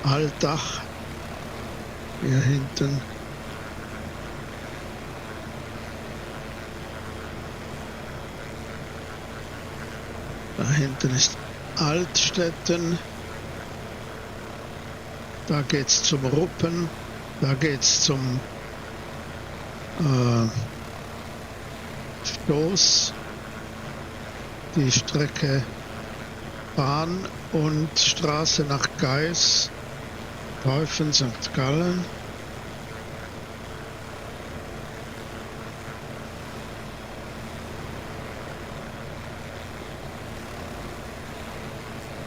[SPEAKER 1] Altach, hier hinten. Da hinten ist Altstetten, da geht's zum Ruppen, da geht's zum Stoß, die Strecke Bahn und Straße nach Geis, Teufen, St. Gallen.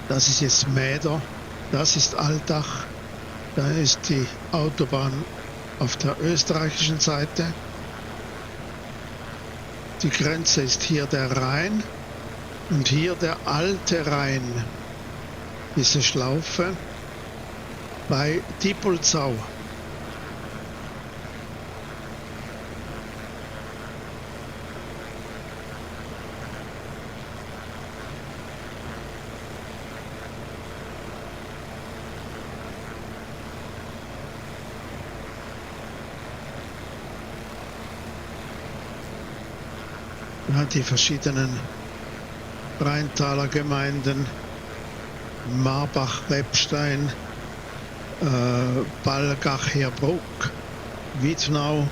[SPEAKER 1] Das ist jetzt Mäder, das ist Altach, da ist die Autobahn auf der österreichischen Seite. Die Grenze ist hier der Rhein und hier der alte Rhein, diese Schlaufe bei Diepoldsau. Ja, die verschiedenen Rheintaler Gemeinden, Marbach, Rebstein, Balgach, Herbruck, Wiednau.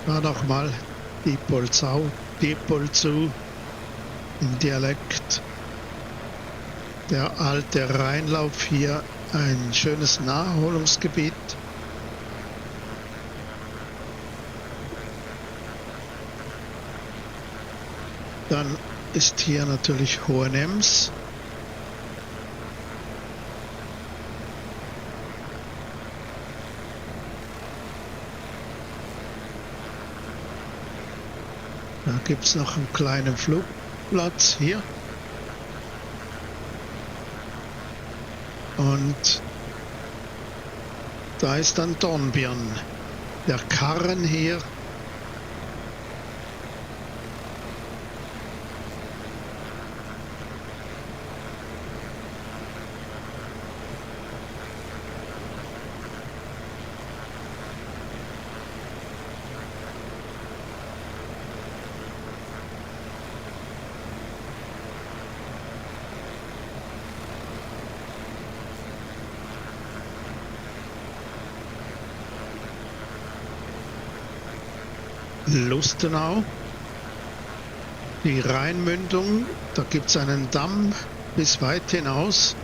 [SPEAKER 1] Da nochmal Diepoldsau, Diepoldsau im Dialekt. Der alte Rheinlauf hier, ein schönes Naherholungsgebiet. Dann ist hier natürlich Hohenems. Da gibt es noch einen kleinen Flugplatz hier. Und da ist dann Dornbirn. Der Karren hier. Lustenau, die Rheinmündung, da gibt es einen Damm bis weit hinaus,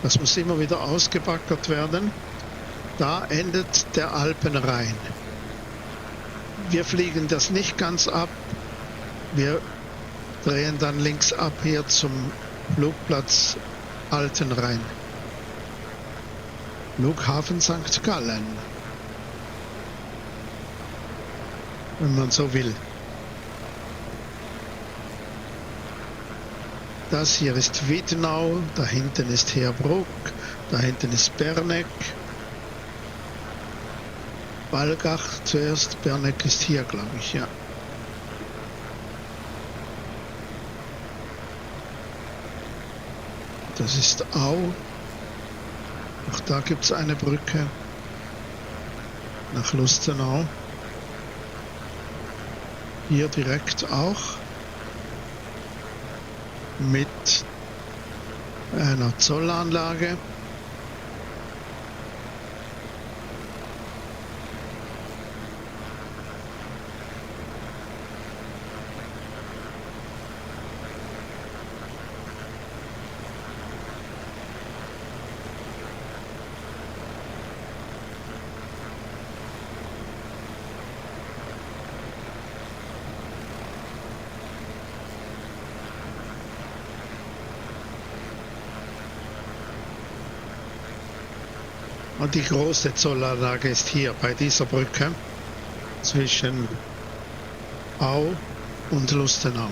[SPEAKER 1] das muss immer wieder ausgebaggert werden, da endet der Alpenrhein. Wir fliegen das nicht ganz ab, wir drehen dann links ab hier zum Flugplatz Altenrhein. Flughafen St. Gallen, wenn man so will. Das hier ist Wiedenau, da hinten ist Heerbrugg, da hinten ist Berneck. Balgach zuerst, Berneck ist hier, glaube ich, ja. Das ist Au. Auch da gibt es eine Brücke nach Lustenau. Hier direkt auch mit einer Zollanlage. Und die große Zollanlage ist hier bei dieser Brücke zwischen Au und Lustenau.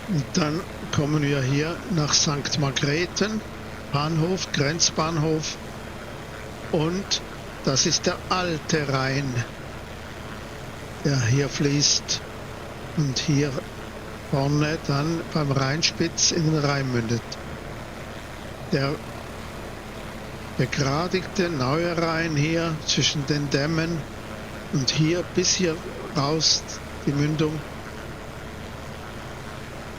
[SPEAKER 1] Und dann kommen wir hier nach St. Margrethen, Bahnhof, Grenzbahnhof, und das ist der alte Rhein, der hier fließt und hier vorne dann beim Rheinspitz in den Rhein mündet. Der begradigte neue Rhein hier zwischen den Dämmen und hier bis hier raus die Mündung.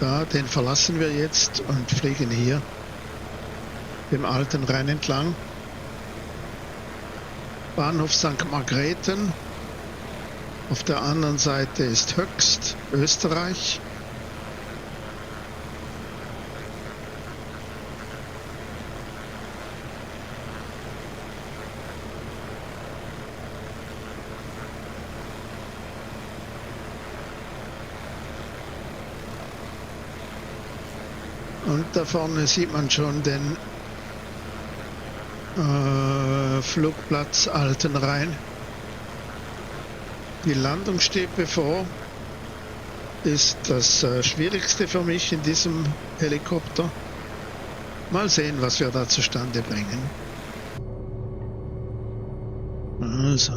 [SPEAKER 1] Da, den verlassen wir jetzt und fliegen hier dem alten Rhein entlang. Bahnhof St. Margrethen. Auf der anderen Seite ist Höchst, Österreich. Und da vorne sieht man schon den Flugplatz Altenrhein. Die Landung steht bevor. Ist das Schwierigste für mich in diesem Helikopter. Mal sehen, was wir da zustande bringen. Also.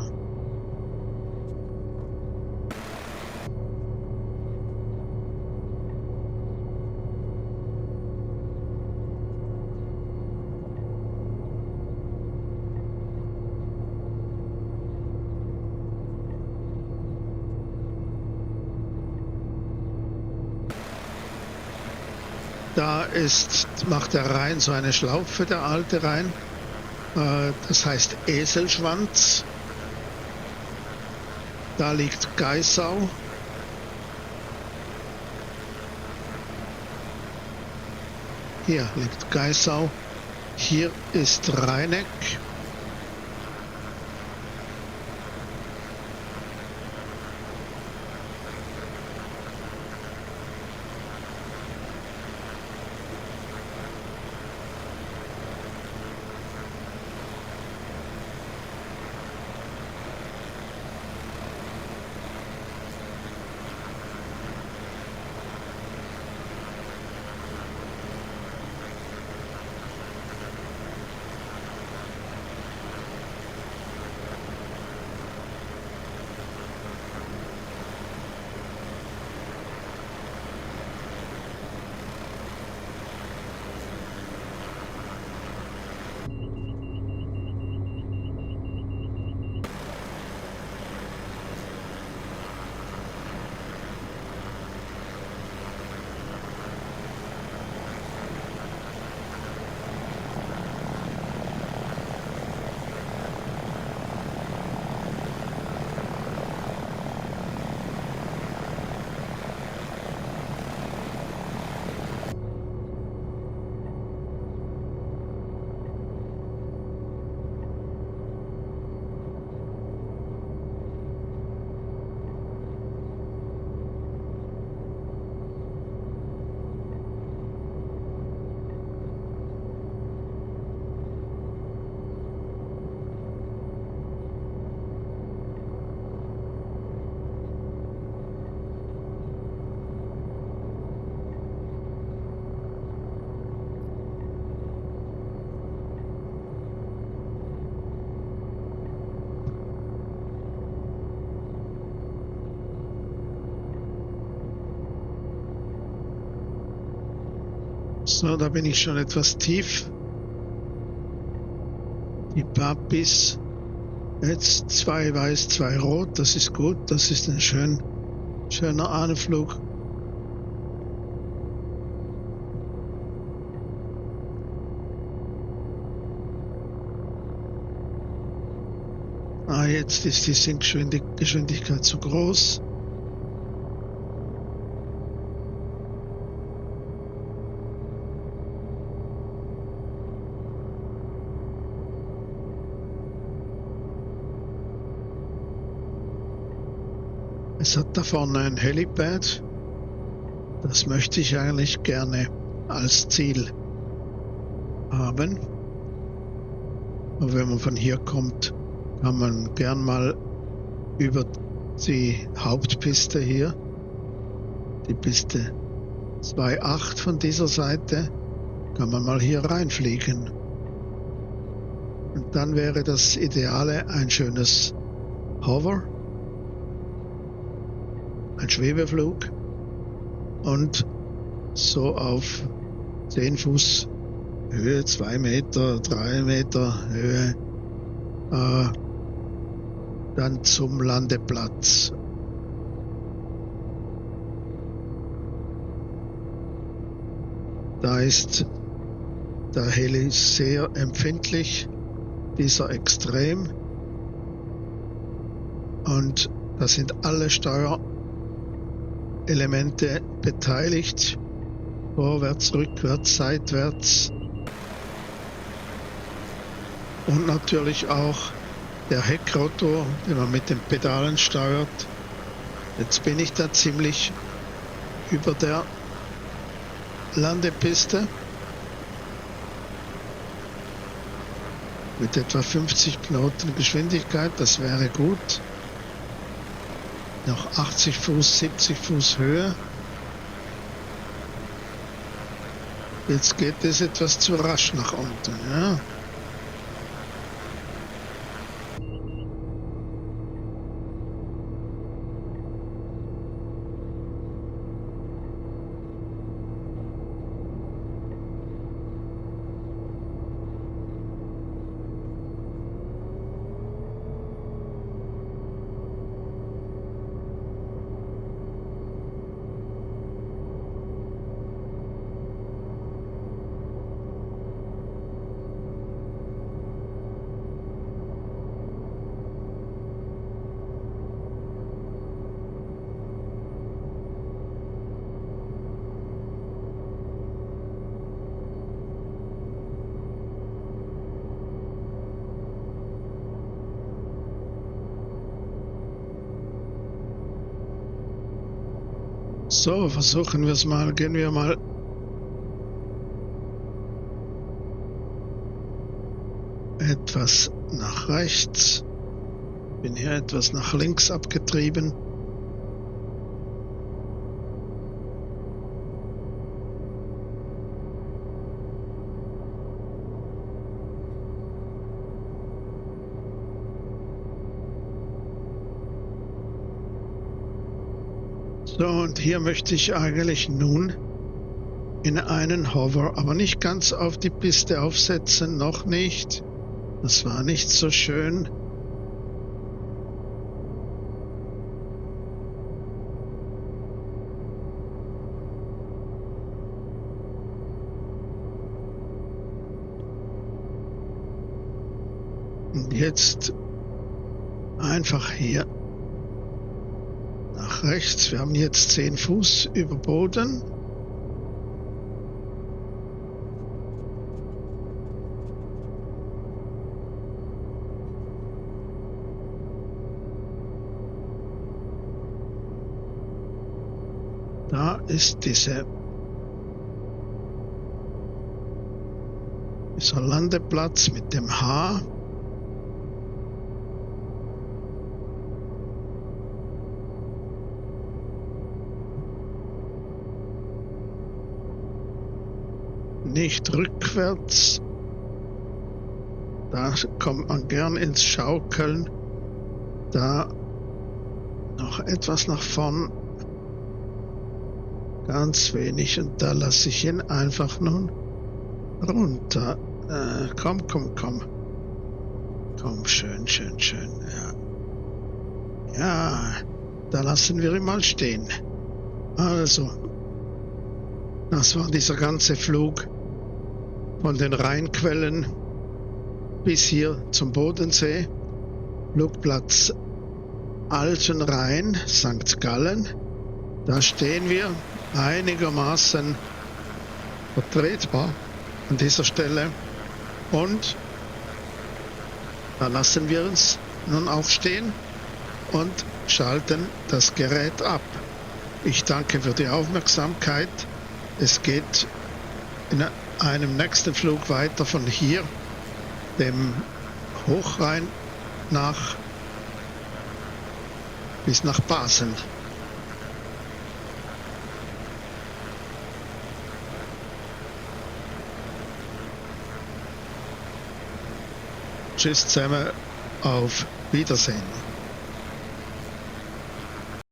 [SPEAKER 1] Da macht der Rhein so eine Schlaufe, der alte Rhein. Das heißt Eselschwanz. Da liegt Geissau. Hier liegt Geissau. Hier ist Rheineck. So, da bin ich schon etwas tief. Die Papis. Jetzt 2 weiß, 2 rot. Das ist gut. Das ist ein schöner Anflug. Jetzt ist die Sinkgeschwindigkeit zu groß. Es hat da vorne ein Helipad. Das möchte ich eigentlich gerne als Ziel haben. Und wenn man von hier kommt, kann man gern mal über die Hauptpiste hier, die Piste 2.8 von dieser Seite, kann man mal hier reinfliegen. Und dann wäre das Ideale ein schönes Hover, ein Schwebeflug und so auf 10 Fuß Höhe, 2 Meter, 3 Meter Höhe, dann zum Landeplatz. Da ist der Heli sehr empfindlich, dieser Extrem, und da sind alle Steuerelemente beteiligt, vorwärts, rückwärts, seitwärts und natürlich auch der Heckrotor, den man mit den Pedalen steuert. Jetzt bin ich da ziemlich über der Landepiste mit etwa 50 Knoten Geschwindigkeit, das wäre gut. Noch 80 Fuß, 70 Fuß Höhe. Jetzt geht es etwas zu rasch nach unten, ja. So, versuchen wir es mal. Gehen wir mal etwas nach rechts. Bin hier etwas nach links abgetrieben. So, und hier möchte ich eigentlich nun in einen Hover, aber nicht ganz auf die Piste aufsetzen, noch nicht. Das war nicht so schön. Und jetzt einfach hier nach rechts. Wir haben jetzt 10 Fuß über Boden. Da ist dieser Landeplatz mit dem H. Nicht rückwärts. Da kommt man gern ins Schaukeln. Da noch etwas nach vorn. Ganz wenig. Und da lasse ich ihn einfach nun runter. Komm. Komm, schön. Ja, da lassen wir ihn mal stehen. Also, das war dieser ganze Flug von den Rheinquellen bis hier zum Bodensee. Flugplatz Altenrhein, St. Gallen. Da stehen wir einigermaßen vertretbar an dieser Stelle. Und da lassen wir uns nun aufstehen und schalten das Gerät ab. Ich danke für die Aufmerksamkeit. Es geht in einem nächsten Flug weiter von hier, dem Hochrhein, bis nach Basel. Tschüss zusammen, auf Wiedersehen.